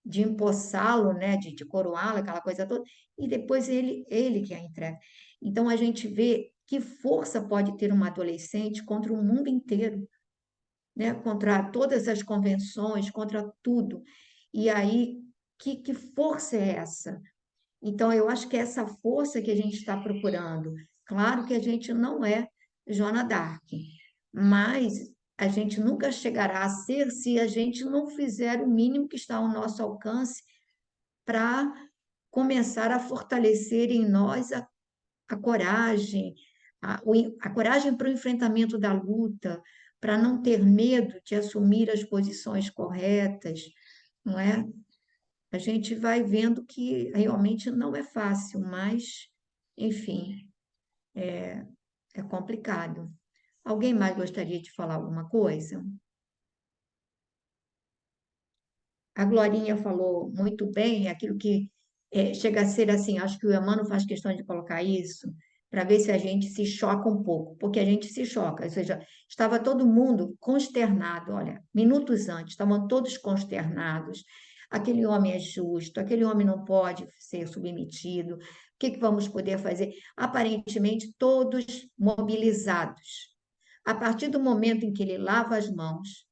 de empossá-lo, né, de coroá-lo, aquela coisa toda, e depois ele que a entrega. Então a gente vê que força pode ter uma adolescente contra o mundo inteiro, né, contra todas as convenções, contra tudo. E aí, que força é essa? Então, eu acho que é essa força que a gente está procurando. Claro que a gente não é Joana d'Arc, mas a gente nunca chegará a ser se a gente não fizer o mínimo que está ao nosso alcance para começar a fortalecer em nós a coragem, a coragem para o enfrentamento da luta, para não ter medo de assumir as posições corretas, não é? A gente vai vendo que realmente não é fácil, mas, enfim, é complicado. Alguém mais gostaria de falar alguma coisa? A Glorinha falou muito bem, aquilo que chega a ser assim, acho que o Emmanuel faz questão de colocar isso, para ver se a gente se choca um pouco, porque a gente se choca, ou seja, estava todo mundo consternado, olha, minutos antes, estavam todos consternados, aquele homem é justo, aquele homem não pode ser submetido, o que vamos poder fazer? Aparentemente, todos mobilizados. A partir do momento em que ele lava as mãos,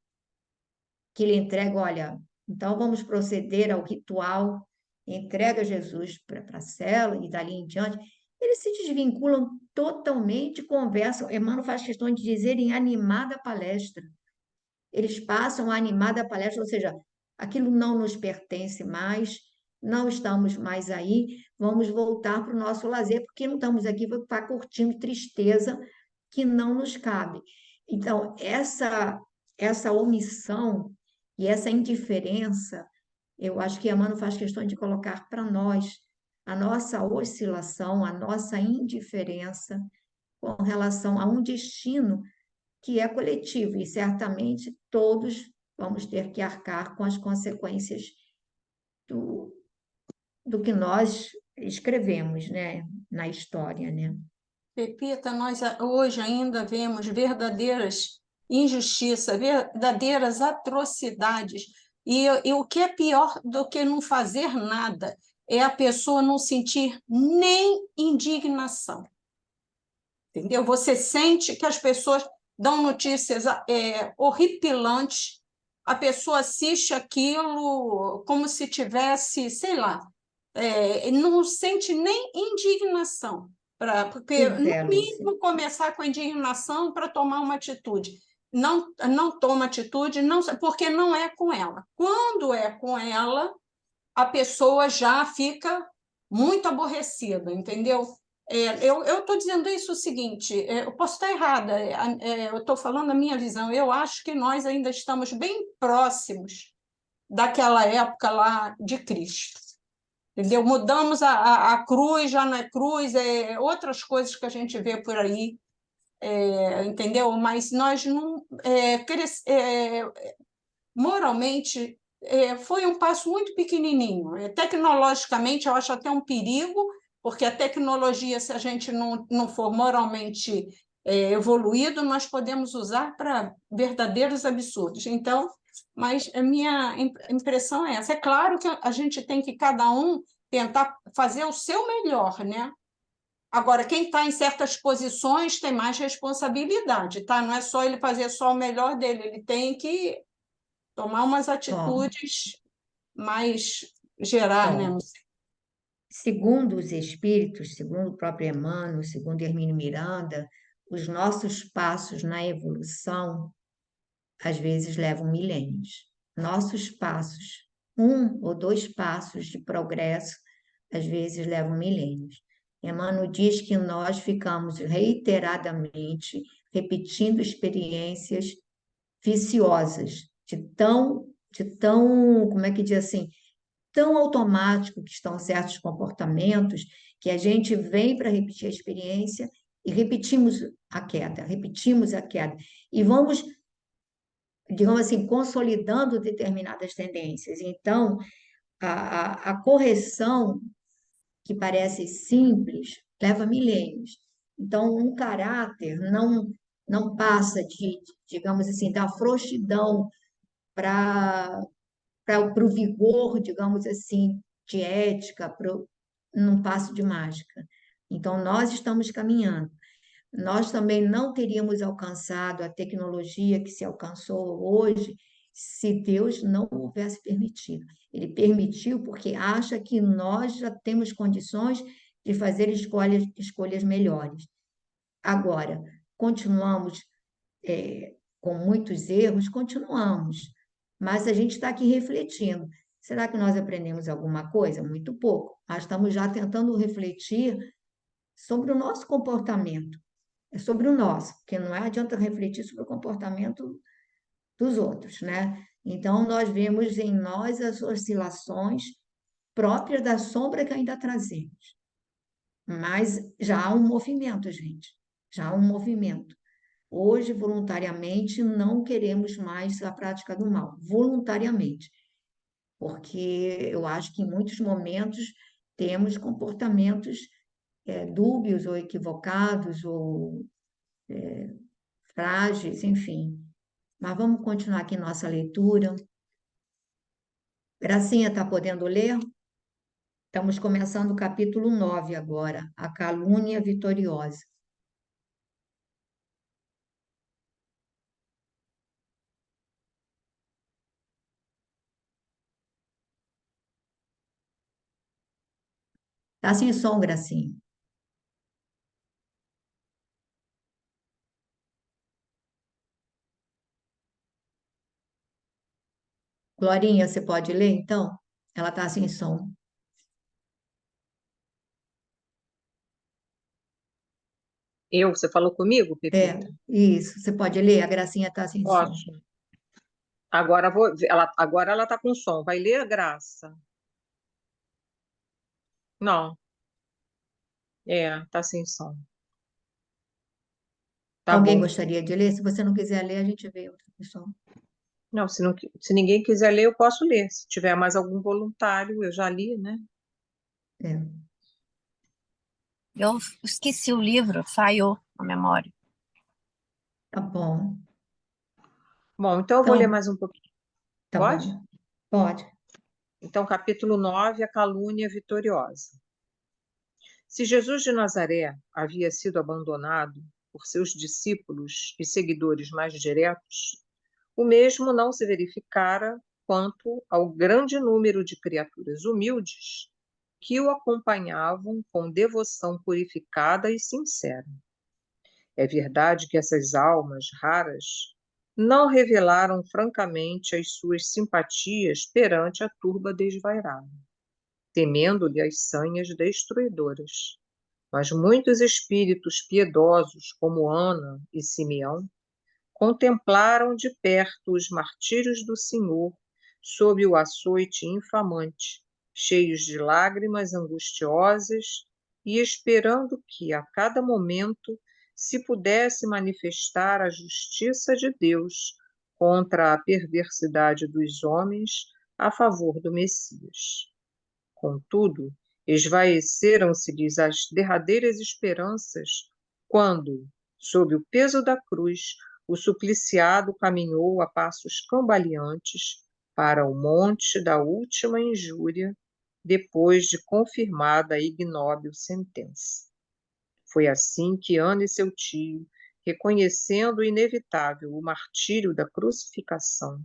que ele entrega, olha, então vamos proceder ao ritual, entrega Jesus para a cela e dali em diante, eles se desvinculam totalmente, conversam, Emmanuel faz questão de dizer em animada palestra, eles passam a animada palestra, ou seja, aquilo não nos pertence mais, não estamos mais aí, vamos voltar para o nosso lazer, porque não estamos aqui para ficar curtindo tristeza que não nos cabe. Então, essa omissão e essa indiferença, eu acho que Emmanuel faz questão de colocar para nós a nossa oscilação, a nossa indiferença com relação a um destino que é coletivo e certamente todos vamos ter que arcar com as consequências do, do que nós escrevemos, né, na história, né? Pepita, nós hoje ainda vemos verdadeiras injustiças, verdadeiras atrocidades. E o que é pior do que não fazer nada é a pessoa não sentir nem indignação. Entendeu? Você sente que as pessoas dão notícias horripilantes, a pessoa assiste aquilo como se tivesse, sei lá, não sente nem indignação, porque Pois no é, Lúcia. mínimo começar com indignação para tomar uma atitude. Não toma atitude, não, porque não é com ela. Quando é com ela, a pessoa já fica muito aborrecida, entendeu? Eu estou dizendo isso o seguinte, eu posso estar errada, eu estou falando a minha visão, eu acho que nós ainda estamos bem próximos daquela época lá de Cristo, entendeu? Mudamos a cruz, já não é cruz, outras coisas que a gente vê por aí, entendeu? Mas nós não... moralmente, foi um passo muito pequenininho. Tecnologicamente, eu acho até um perigo, porque a tecnologia, se a gente não for moralmente evoluído, nós podemos usar para verdadeiros absurdos. Então, mas a minha impressão é essa. É claro que a gente tem que, cada um, tentar fazer o seu melhor, né? Agora, quem está em certas posições tem mais responsabilidade, tá? Não é só ele fazer só o melhor dele, ele tem que tomar umas Ó, atitudes mais gerais, né? ó, Não sei. segundo os espíritos, segundo o próprio Emmanuel, segundo Hermínio Miranda, os nossos passos na evolução às vezes levam milênios. Nossos passos, 1 ou 2 passos de progresso, às vezes levam milênios. Emmanuel diz que nós ficamos reiteradamente repetindo experiências viciosas, como é que diz assim, tão automático que estão certos comportamentos, que a gente vem para repetir a experiência e repetimos a queda, e vamos, digamos assim, consolidando determinadas tendências. Então, a correção, que parece simples, leva milênios. Então, um caráter não passa digamos assim, da frouxidão para o vigor, digamos assim, de ética, num passo de mágica. Então, nós estamos caminhando. Nós também não teríamos alcançado a tecnologia que se alcançou hoje se Deus não o houvesse permitido. Ele permitiu porque acha que nós já temos condições de fazer escolhas melhores. Agora, continuamos com muitos erros, continuamos, mas a gente está aqui refletindo. Será que nós aprendemos alguma coisa? Muito pouco. Nós estamos já tentando refletir sobre o nosso comportamento. É sobre o nosso, porque não adianta refletir sobre o comportamento dos outros, né? Então, nós vemos em nós as oscilações próprias da sombra que ainda trazemos. Mas já há um movimento, gente. Já há um movimento. Hoje, voluntariamente, não queremos mais a prática do mal. Voluntariamente. Porque eu acho que em muitos momentos temos comportamentos dúbios ou equivocados ou frágeis, enfim. Mas vamos continuar aqui nossa leitura. Gracinha, está podendo ler? Estamos começando o capítulo 9 agora, a calúnia vitoriosa. Está sem som, Gracinha. Glorinha, você pode ler, então? Ela está sem som. Você falou comigo, É, Pepita? isso. Você pode ler? A Gracinha está sem som. Ótimo. Agora ela está com som. Vai ler, Graça? Não, tá sem som. Tá Alguém bom. gostaria de ler? Se você não quiser ler, a gente vê outra pessoa. Não, se ninguém quiser ler, eu posso ler. Se tiver mais algum voluntário, eu já li, né? É, Eu esqueci o livro, falhou a memória. tá bom. Bom, então eu vou ler Então, mais um pouquinho. tá Pode? bom. Pode. Então, capítulo 9, a calúnia vitoriosa. Se Jesus de Nazaré havia sido abandonado por seus discípulos e seguidores mais diretos, o mesmo não se verificara quanto ao grande número de criaturas humildes que o acompanhavam com devoção purificada e sincera. É verdade que essas almas raras não revelaram francamente as suas simpatias perante a turba desvairada, temendo-lhe as sanhas destruidoras. Mas muitos espíritos piedosos, como Ana e Simeão, contemplaram de perto os martírios do Senhor sob o açoite infamante, cheios de lágrimas angustiosas e esperando que, a cada momento, se pudesse manifestar a justiça de Deus contra a perversidade dos homens a favor do Messias. Contudo, esvaeceram-se-lhes as derradeiras esperanças quando, Sob o peso da cruz, o supliciado caminhou a passos cambaleantes para o monte da última injúria, depois de confirmada a ignóbil sentença. Foi assim que Ana e seu tio, reconhecendo o inevitável o martírio da crucificação,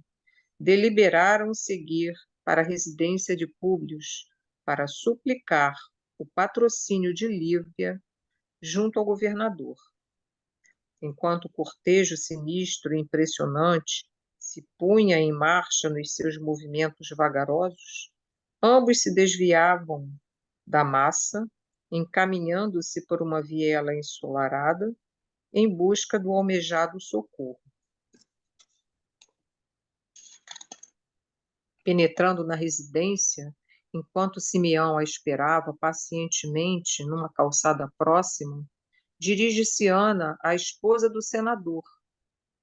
deliberaram seguir para a residência de Públio para suplicar o patrocínio de Lívia junto ao governador. Enquanto o cortejo sinistro e impressionante se punha em marcha nos seus movimentos vagarosos, ambos se desviavam da massa, encaminhando-se por uma viela ensolarada em busca do almejado socorro. Penetrando na residência, enquanto Simeão a esperava pacientemente numa calçada próxima, dirige-se Ana à esposa do senador,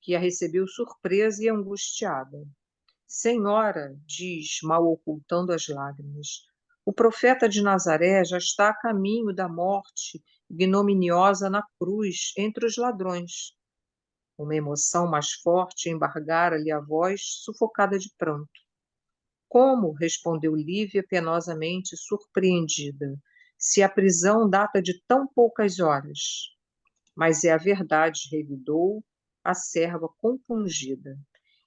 que a recebeu surpresa e angustiada. Senhora, diz, mal ocultando as lágrimas, o profeta de Nazaré já está a caminho da morte ignominiosa na cruz entre os ladrões. Uma emoção mais forte embargara-lhe a voz, sufocada de pranto. Como? Respondeu Lívia penosamente surpreendida, se a prisão data de tão poucas horas. Mas é a verdade, revidou a serva compungida.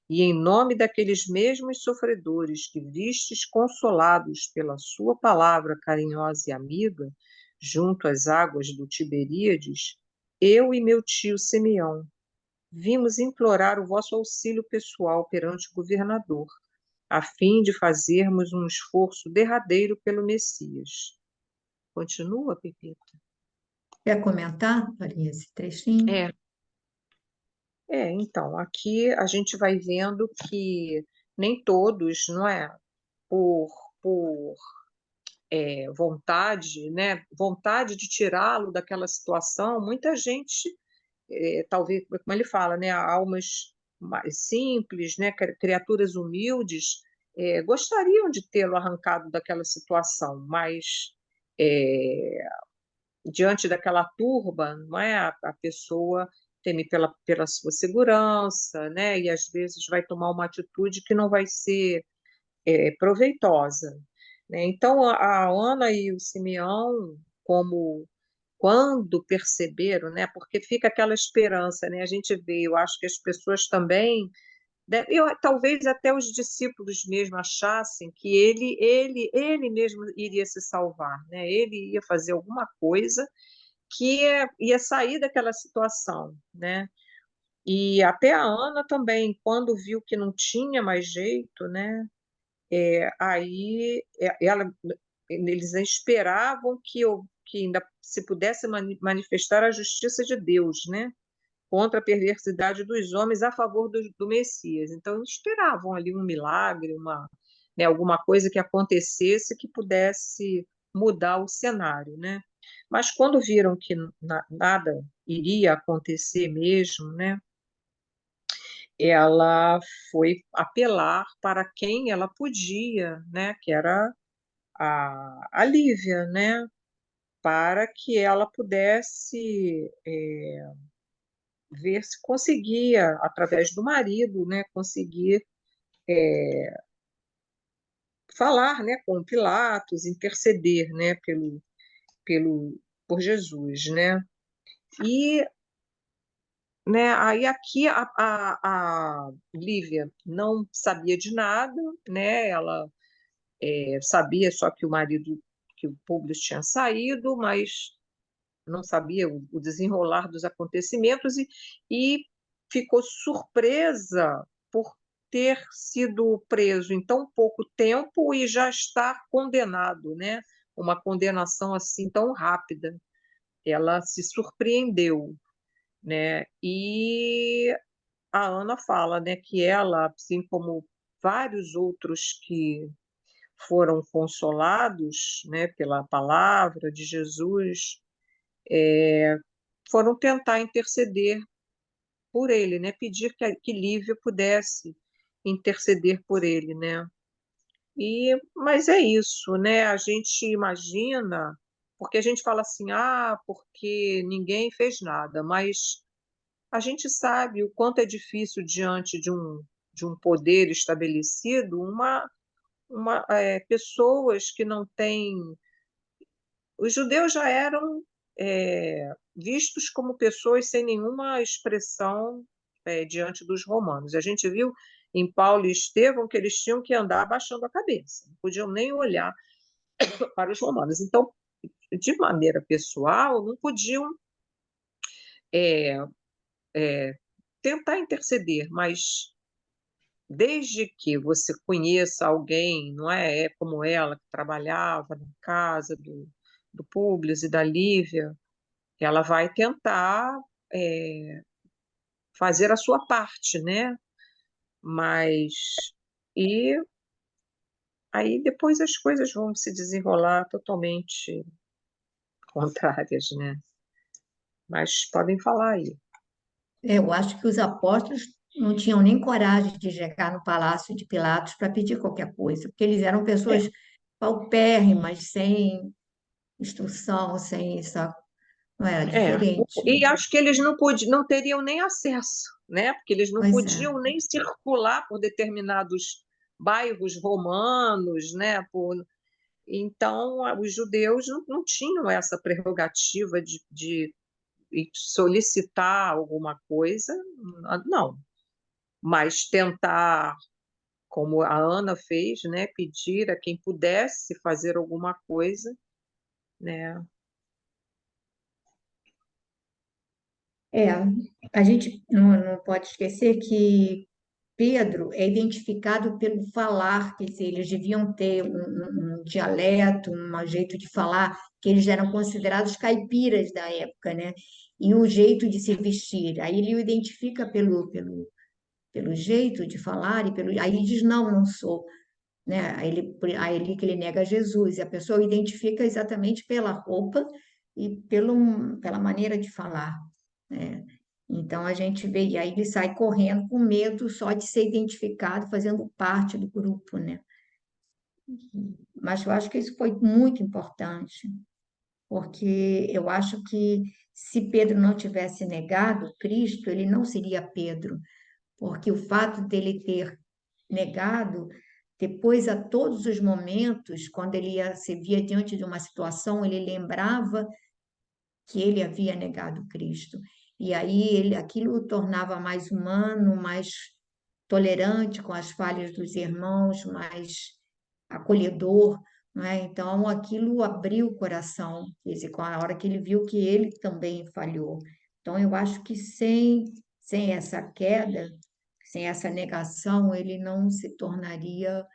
E em nome daqueles mesmos sofredores que vistes consolados pela sua palavra carinhosa e amiga, junto às águas do Tiberíades, eu e meu tio Simeão vimos implorar o vosso auxílio pessoal perante o governador, a fim de fazermos um esforço derradeiro pelo Messias. Continua, Pepita? Quer comentar, Maria, esse trechinho? Então, aqui a gente vai vendo que nem todos, não é, por, por vontade, né, vontade de tirá-lo daquela situação, muita gente, talvez, como ele fala, né, almas mais simples, né, criaturas humildes, gostariam de tê-lo arrancado daquela situação, mas diante daquela turba, não é, a pessoa teme pela sua segurança, né, e às vezes vai tomar uma atitude que não vai ser proveitosa, né? Então, a Ana e o Simeão, como quando perceberam, né? Porque fica aquela esperança, né? A gente vê, eu acho que as pessoas também, talvez até os discípulos mesmo achassem que ele mesmo iria se salvar, né? Ele ia fazer alguma coisa que ia sair daquela situação, né? E até a Ana também, quando viu que não tinha mais jeito, né? Aí eles esperavam que ainda se pudesse manifestar a justiça de Deus, né? Contra a perversidade dos homens a favor do Messias. Então, eles esperavam ali um milagre, né, alguma coisa que acontecesse que pudesse mudar o cenário, né? Mas quando viram que nada iria acontecer mesmo, né? Ela foi apelar para quem ela podia, né? Que era a Lívia, né? Para que ela pudesse ver se conseguia, através do marido, né? Conseguir falar, né? Com Pilatos, interceder, né? Por Jesus, né? E, né? Aí aqui a Lívia não sabia de nada, né? Ela sabia só que o marido, que o Públio tinha saído, mas não sabia o desenrolar dos acontecimentos e ficou surpresa por ter sido preso em tão pouco tempo e já estar condenado, né? Uma condenação assim tão rápida. Ela se surpreendeu, né? E a Ana fala, né, que ela, assim como vários outros que foram consolados, né, pela palavra de Jesus, foram tentar interceder por ele, né, pedir que Lívia pudesse interceder por ele, né? Mas é isso, né? A gente imagina, porque a gente fala assim, porque ninguém fez nada, mas a gente sabe o quanto é difícil diante de um poder estabelecido, pessoas que não têm. Os judeus já eram vistos como pessoas sem nenhuma expressão diante dos romanos. A gente viu em Paulo e Estevão que eles tinham que andar abaixando a cabeça, não podiam nem olhar para os romanos. Então, de maneira pessoal, não podiam é, é, tentar interceder, mas desde que você conheça alguém, não é como ela, que trabalhava na casa do Públio e da Lívia, ela vai tentar é, fazer a sua parte, né? Mas e aí depois as coisas vão se desenrolar totalmente contrárias, né? Mas podem falar aí. Eu acho que os apóstolos não tinham nem coragem de chegar no palácio de Pilatos para pedir qualquer coisa, porque eles eram É, pessoas paupérrimas, sem instrução, sem essa. Não era é. diferente. E acho que eles não teriam nem acesso, né? Porque eles não Pois é. podiam nem circular por determinados bairros romanos, né? Então, os judeus não tinham essa prerrogativa de solicitar alguma coisa, não. Mas tentar, como a Ana fez, né? Pedir a quem pudesse fazer alguma coisa, né? É, a gente não pode esquecer que Pedro é identificado pelo falar, quer dizer, eles deviam ter um dialeto, um jeito de falar, que eles eram considerados caipiras da época, né? E o jeito de se vestir. Aí ele o identifica pelo jeito de falar, aí ele diz, não, não sou. Né? Aí ele que ele nega Jesus, e a pessoa o identifica exatamente pela roupa e pela maneira de falar, né? Então a gente vê, e aí ele sai correndo com medo só de ser identificado, fazendo parte do grupo, né? Mas eu acho que isso foi muito importante, porque eu acho que se Pedro não tivesse negado Cristo, ele não seria Pedro, porque o fato dele ter negado, depois a todos os momentos, quando ele se via diante de uma situação, ele lembrava que ele havia negado Cristo. E aí aquilo o tornava mais humano, mais tolerante com as falhas dos irmãos, mais acolhedor, não é? Então aquilo abriu o coração, quer dizer, com a hora que ele viu que ele também falhou. Então eu acho que sem essa queda, sem essa negação, ele não se tornaria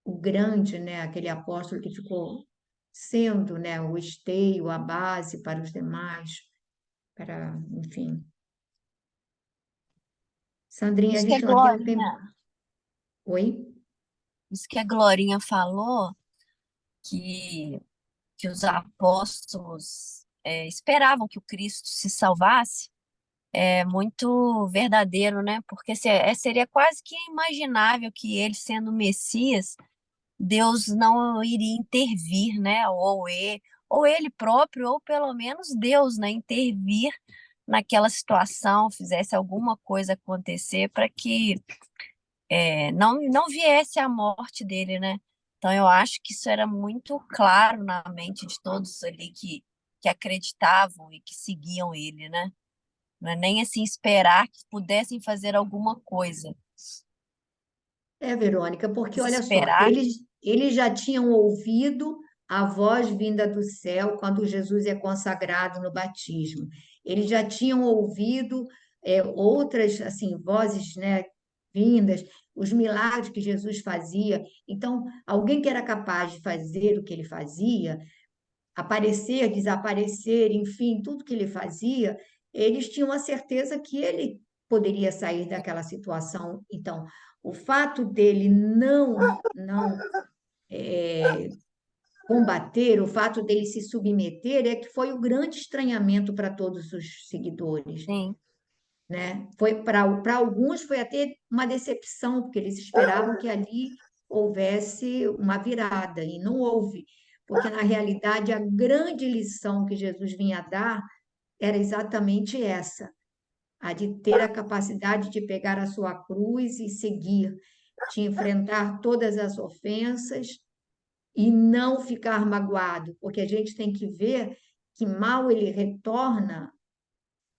o grande, né, aquele apóstolo que ficou sendo, né, o esteio, a base para os demais, enfim. Sandrinha, a Isso que a gente não tem um tempo. Glorinha, Oi? isso que a Glorinha falou, que, que os apóstolos esperavam que o Cristo se salvasse, é muito verdadeiro, né? Porque seria quase que imaginável que ele, sendo o Messias, Deus não iria intervir, né? Ou ele próprio, ou pelo menos Deus, né? Intervir naquela situação, fizesse alguma coisa acontecer para que não viesse a morte dele, né? Então eu acho que isso era muito claro na mente de todos ali que acreditavam e que seguiam ele, né? Não é nem assim esperar que pudessem fazer alguma coisa. É, Verônica, porque Mas olha só, esperar, eles já tinham ouvido a voz vinda do céu quando Jesus é consagrado no batismo. Eles já tinham ouvido outras assim vozes, né, vindas, os milagres que Jesus fazia. Então, alguém que era capaz de fazer o que ele fazia, aparecer, desaparecer, enfim, tudo que ele fazia, eles tinham a certeza que ele poderia sair daquela situação. Então, o fato dele não combater, o fato dele se submeter, é que foi o grande estranhamento para todos os seguidores, sim, né? Foi para alguns foi até uma decepção, porque eles esperavam que ali houvesse uma virada e não houve, porque na realidade a grande lição que Jesus vinha dar era exatamente essa: a de ter a capacidade de pegar a sua cruz e seguir, de enfrentar todas as ofensas e não ficar magoado, porque a gente tem que ver que mal ele retorna,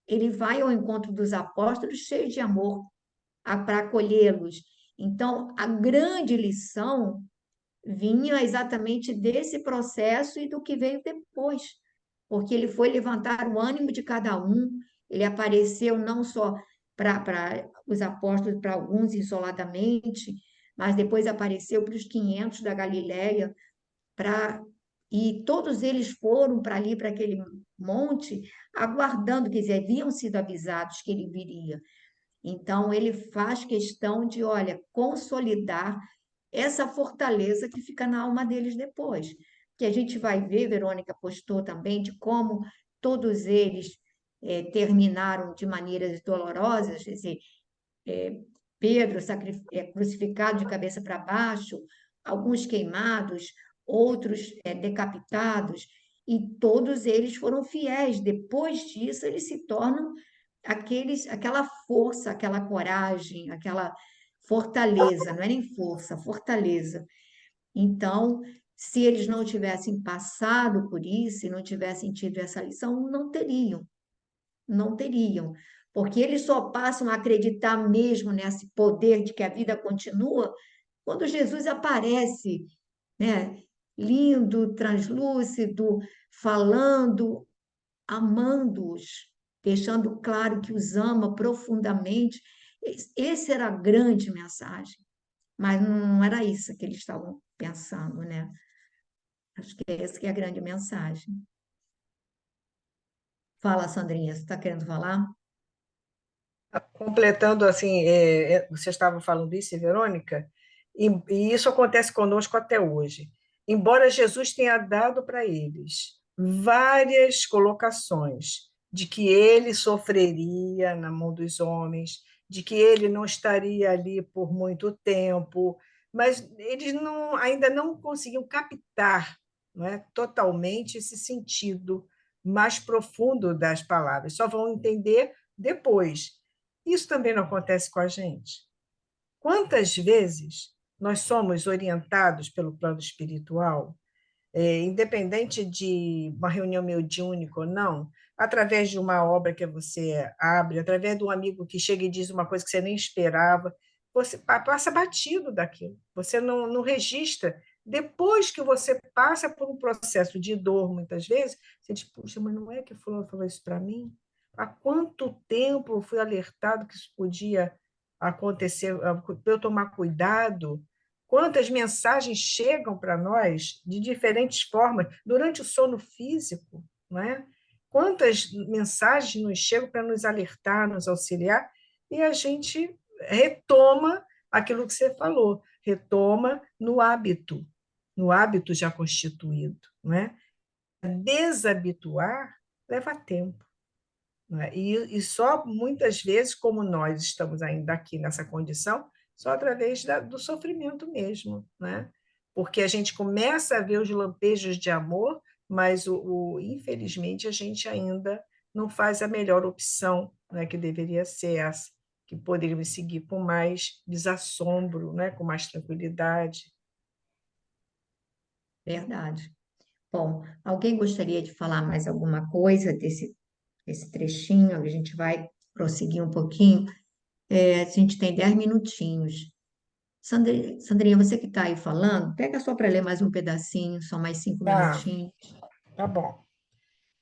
ele vai ao encontro dos apóstolos cheio de amor para acolhê-los. Então, a grande lição vinha exatamente desse processo e do que veio depois, porque ele foi levantar o ânimo de cada um, ele apareceu não só para os apóstolos, para alguns isoladamente, mas depois apareceu para os 500 da Galileia, para e todos eles foram para ali, para aquele monte, aguardando, quer dizer, haviam sido avisados que ele viria. Então, ele faz questão de, olha, consolidar essa fortaleza que fica na alma deles depois. Que a gente vai ver, Verônica postou também, de como todos eles terminaram de maneiras dolorosas, quer dizer, Pedro crucificado de cabeça para baixo, alguns queimados, outros decapitados, e todos eles foram fiéis. Depois disso, eles se tornam aquela força, aquela coragem, aquela fortaleza, não é nem força, fortaleza. Então, se eles não tivessem passado por isso e não tivessem tido essa lição, não teriam, porque eles só passam a acreditar mesmo nesse poder de que a vida continua quando Jesus aparece, né? Lindo, translúcido, falando, amando-os, deixando claro que os ama profundamente. Essa era a grande mensagem, mas não era isso que eles estavam pensando, né? Acho que é essa que é a grande mensagem. Fala, Sandrinha, você está querendo falar? Completando, assim, você estava falando isso, Verônica, e isso acontece conosco até hoje. Embora Jesus tenha dado para eles várias colocações de que ele sofreria na mão dos homens, de que ele não estaria ali por muito tempo, mas eles ainda não conseguiam captar, não é, totalmente esse sentido mais profundo das palavras. Só vão entender depois. Isso também não acontece com a gente. Quantas vezes nós somos orientados pelo plano espiritual, independente de uma reunião mediúnica ou não, através de uma obra que você abre, através de um amigo que chega e diz uma coisa que você nem esperava, você passa batido daquilo, você não registra. Depois que você passa por um processo de dor, muitas vezes, você diz, puxa, mas não é que fulano falou isso para mim? Há quanto tempo eu fui alertado que isso podia acontecer, para eu tomar cuidado? Quantas mensagens chegam para nós de diferentes formas durante o sono físico, não é? Quantas mensagens nos chegam para nos alertar, nos auxiliar, e a gente retoma aquilo que você falou, retoma no hábito já constituído, não é? Desabituar leva tempo. Não é? E só muitas vezes, como nós estamos ainda aqui nessa condição, só através do sofrimento mesmo, né? Porque a gente começa a ver os lampejos de amor, mas infelizmente a gente ainda não faz a melhor opção, né, que deveria ser essa, que poderíamos seguir com mais desassombro, né, com mais tranquilidade. Verdade. Bom, alguém gostaria de falar mais alguma coisa desse trechinho? A gente vai prosseguir um pouquinho. A gente tem 10 minutinhos. Sandrinha, você que está aí falando, pega só para ler mais um pedacinho, só mais 5 Tá, minutinhos. tá bom.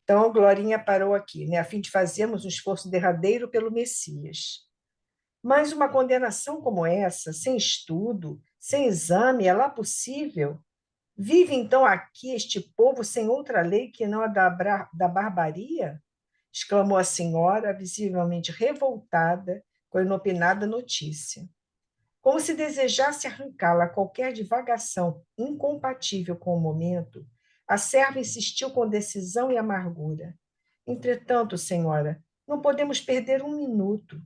Então, Glorinha parou aqui, né, a fim de fazermos um esforço derradeiro pelo Messias. Mas uma condenação como essa, sem estudo, sem exame, é lá possível? Vive então aqui este povo sem outra lei que não a da barbaria? Exclamou a senhora, visivelmente revoltada com a inopinada notícia. Como se desejasse arrancá-la a qualquer divagação incompatível com o momento, a serva insistiu com decisão e amargura. Entretanto, senhora, não podemos perder um minuto.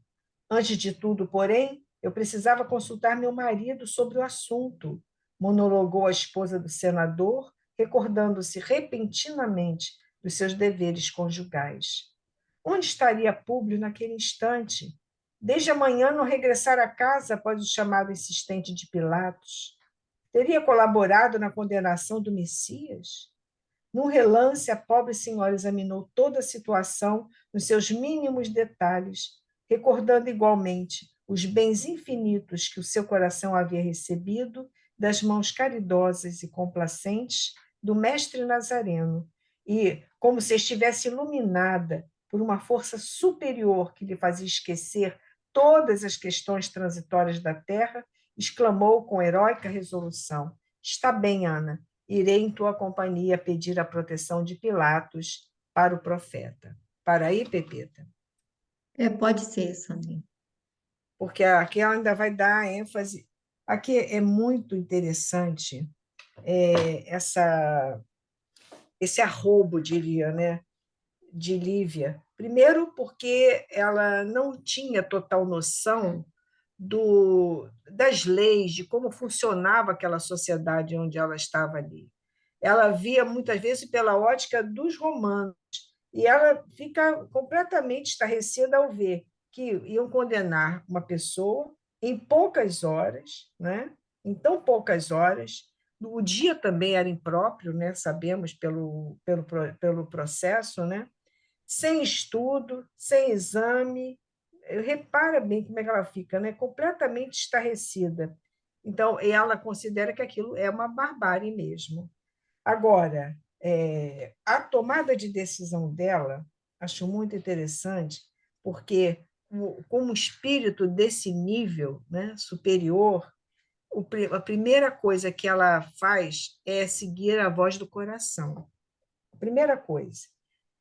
Antes de tudo, porém, eu precisava consultar meu marido sobre o assunto, monologou a esposa do senador, recordando-se repentinamente dos seus deveres conjugais. Onde estaria Públio naquele instante? Desde a manhã não regressara a casa após o chamado insistente de Pilatos. Teria colaborado na condenação do Messias? Num relance, a pobre senhora examinou toda a situação nos seus mínimos detalhes, recordando igualmente os bens infinitos que o seu coração havia recebido das mãos caridosas e complacentes do mestre Nazareno, e, como se estivesse iluminada por uma força superior que lhe fazia esquecer todas as questões transitórias da terra, exclamou com heróica resolução: Está bem, Ana, irei em tua companhia pedir a proteção de Pilatos para o profeta. Para aí, Pepeta? Pode ser, Sandrinha. Porque aqui ela ainda vai dar ênfase. Aqui é muito interessante esse arrobo, diria, né, de Lívia. Primeiro, porque ela não tinha total noção das leis, de como funcionava aquela sociedade onde ela estava ali. Ela via muitas vezes pela ótica dos romanos, e ela fica completamente estarrecida ao ver que iam condenar uma pessoa em poucas horas, né? Em tão poucas horas. O dia também era impróprio, né? Sabemos pelo processo, né? Sem estudo, sem exame. Repara bem como é que ela fica, né? Completamente estarrecida. Então, ela considera que aquilo é uma barbárie mesmo. Agora, a tomada de decisão dela, acho muito interessante, porque, como espírito desse nível, né, superior, a primeira coisa que ela faz é seguir a voz do coração. A primeira coisa.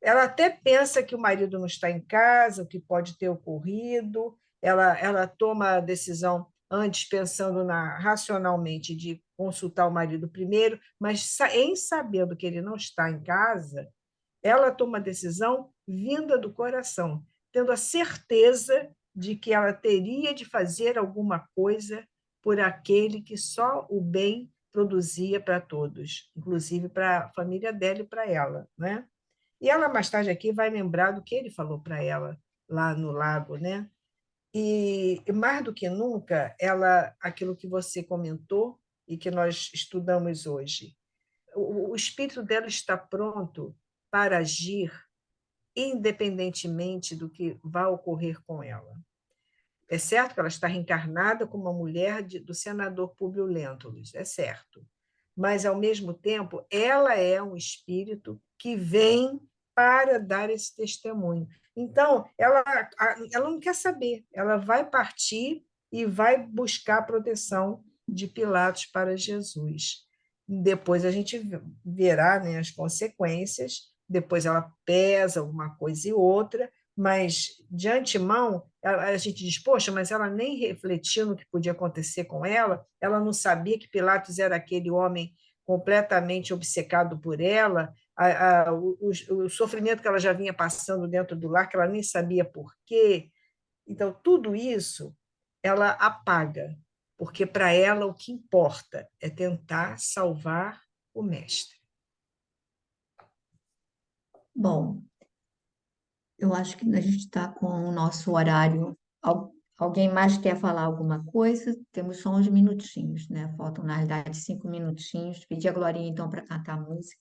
Ela até pensa que o marido não está em casa, o que pode ter ocorrido, ela toma a decisão antes pensando racionalmente de consultar o marido primeiro, mas em sabendo que ele não está em casa, ela toma a decisão vinda do coração, tendo a certeza de que ela teria de fazer alguma coisa por aquele que só o bem produzia para todos, inclusive para a família dela e para ela, né? E ela, mais tarde, aqui vai lembrar do que ele falou para ela lá no lago, né? E mais do que nunca, aquilo que você comentou e que nós estudamos hoje, o espírito dela está pronto para agir independentemente do que vai ocorrer com ela. É certo que ela está reencarnada como uma mulher do senador Públio Lentulus, é certo. Mas, ao mesmo tempo, ela é um espírito que vem para dar esse testemunho. Então, ela não quer saber, ela vai partir e vai buscar a proteção de Pilatos para Jesus. Depois a gente verá, né, as consequências, depois ela pesa uma coisa e outra, mas, de antemão, a gente diz, poxa, mas ela nem refletiu no que podia acontecer com ela não sabia que Pilatos era aquele homem completamente obcecado por ela, o sofrimento que ela já vinha passando dentro do lar, que ela nem sabia por quê. Então, tudo isso ela apaga, porque para ela o que importa é tentar salvar o mestre. Bom, eu acho que a gente está com o nosso horário. Alguém mais quer falar alguma coisa? Temos só uns minutinhos, né? Faltam, na realidade, 5 minutinhos. Pedir a Glorinha, então, para cantar a música.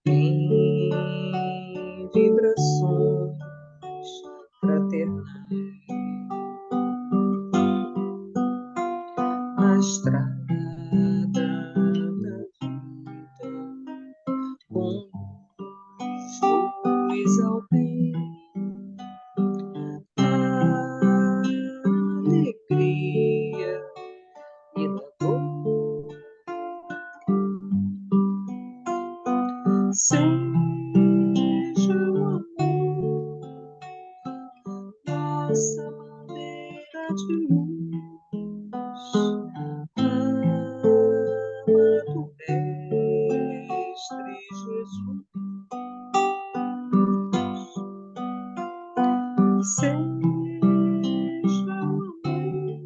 Em vibrações fraternais. Seja o amor nossa bandeira de luz, amado Mestre Jesus. Seja o amor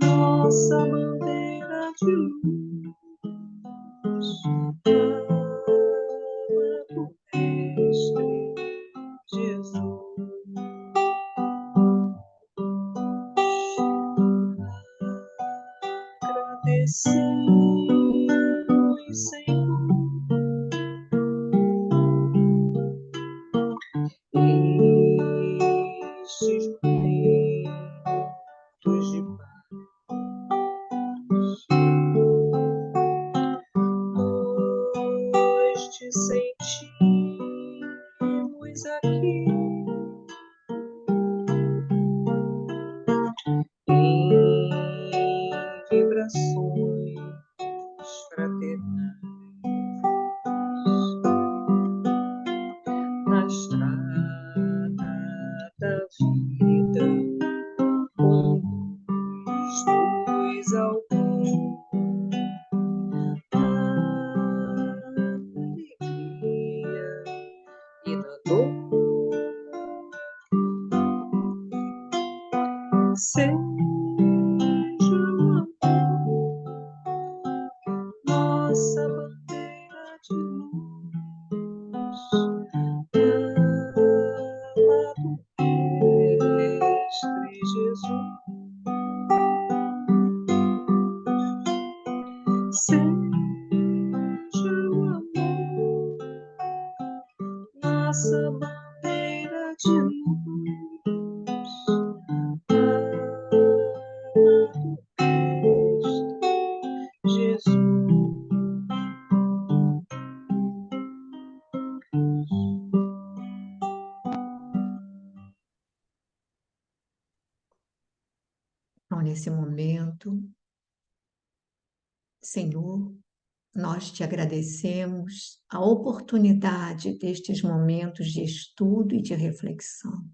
nossa bandeira de luz, amado Mestre Jesus. Agradecemos, Senhor, estes momentos de paz. Nós te sentimos aqui em vibrações fraternais na estrada da vida, conduz-nos ao bem, na alegria e na dor. Seja o amor nossa bandeira de luz, amado Mestre Jesus. Seja o amor nossa bandeira de luz, amado Mestre Jesus. Então, nesse momento, Senhor, nós te agradecemos a oportunidade destes momentos de estudo e de reflexão.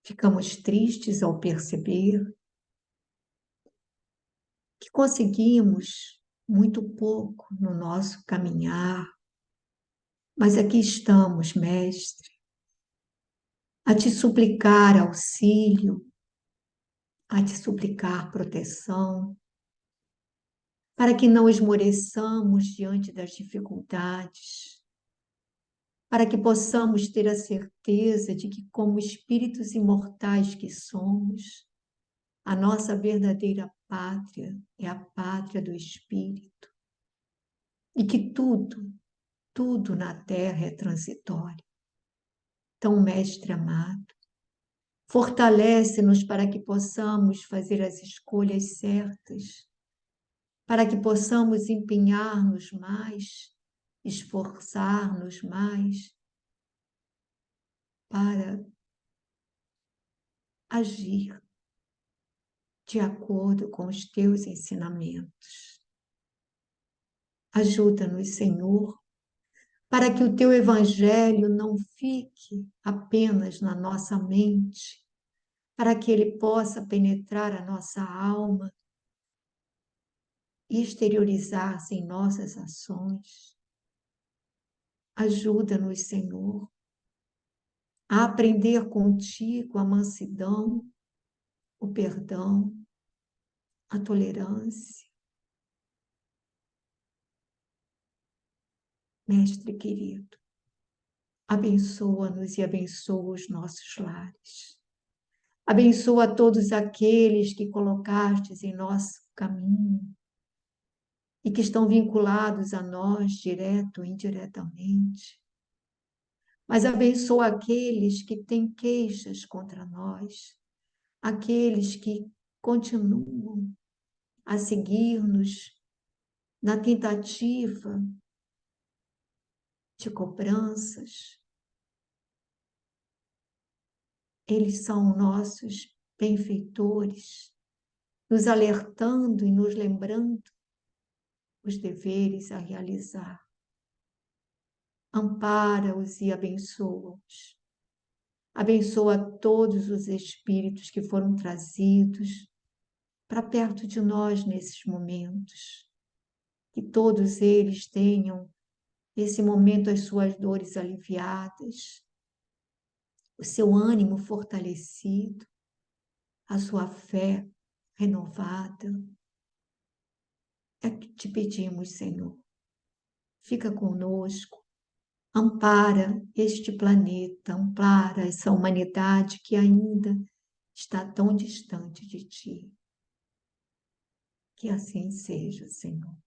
Ficamos tristes ao perceber que conseguimos muito pouco no nosso caminhar, mas aqui estamos, Mestre, a te suplicar auxílio, a te suplicar proteção, para que não esmoreçamos diante das dificuldades, para que possamos ter a certeza de que, como espíritos imortais que somos, a nossa verdadeira pátria é a pátria do Espírito, e que tudo na terra é transitório. Então, Mestre amado, fortalece-nos para que possamos fazer as escolhas certas, para que possamos empenhar-nos mais, esforçar-nos mais para agir de acordo com os teus ensinamentos. Ajuda-nos, Senhor, para que o teu evangelho não fique apenas na nossa mente, para que ele possa penetrar a nossa alma e exteriorizar-se em nossas ações. Ajuda-nos, Senhor, a aprender contigo a mansidão, o perdão, a tolerância. Mestre querido, abençoa-nos e abençoa os nossos lares. Abençoa todos aqueles que colocastes em nosso caminho e que estão vinculados a nós, direto ou indiretamente. Mas abençoa aqueles que têm queixas contra nós, aqueles que continuam a seguir-nos na tentativa de cobranças. Eles são nossos benfeitores, nos alertando e nos lembrando os deveres a realizar. Ampara-os e abençoa-os. Abençoa todos os espíritos que foram trazidos para perto de nós nesses momentos. Que todos eles tenham, nesse momento, as suas dores aliviadas, o seu ânimo fortalecido, a sua fé renovada. É que te pedimos, Senhor. Fica conosco, ampara este planeta, ampara essa humanidade que ainda está tão distante de Ti. Que assim seja, Senhor.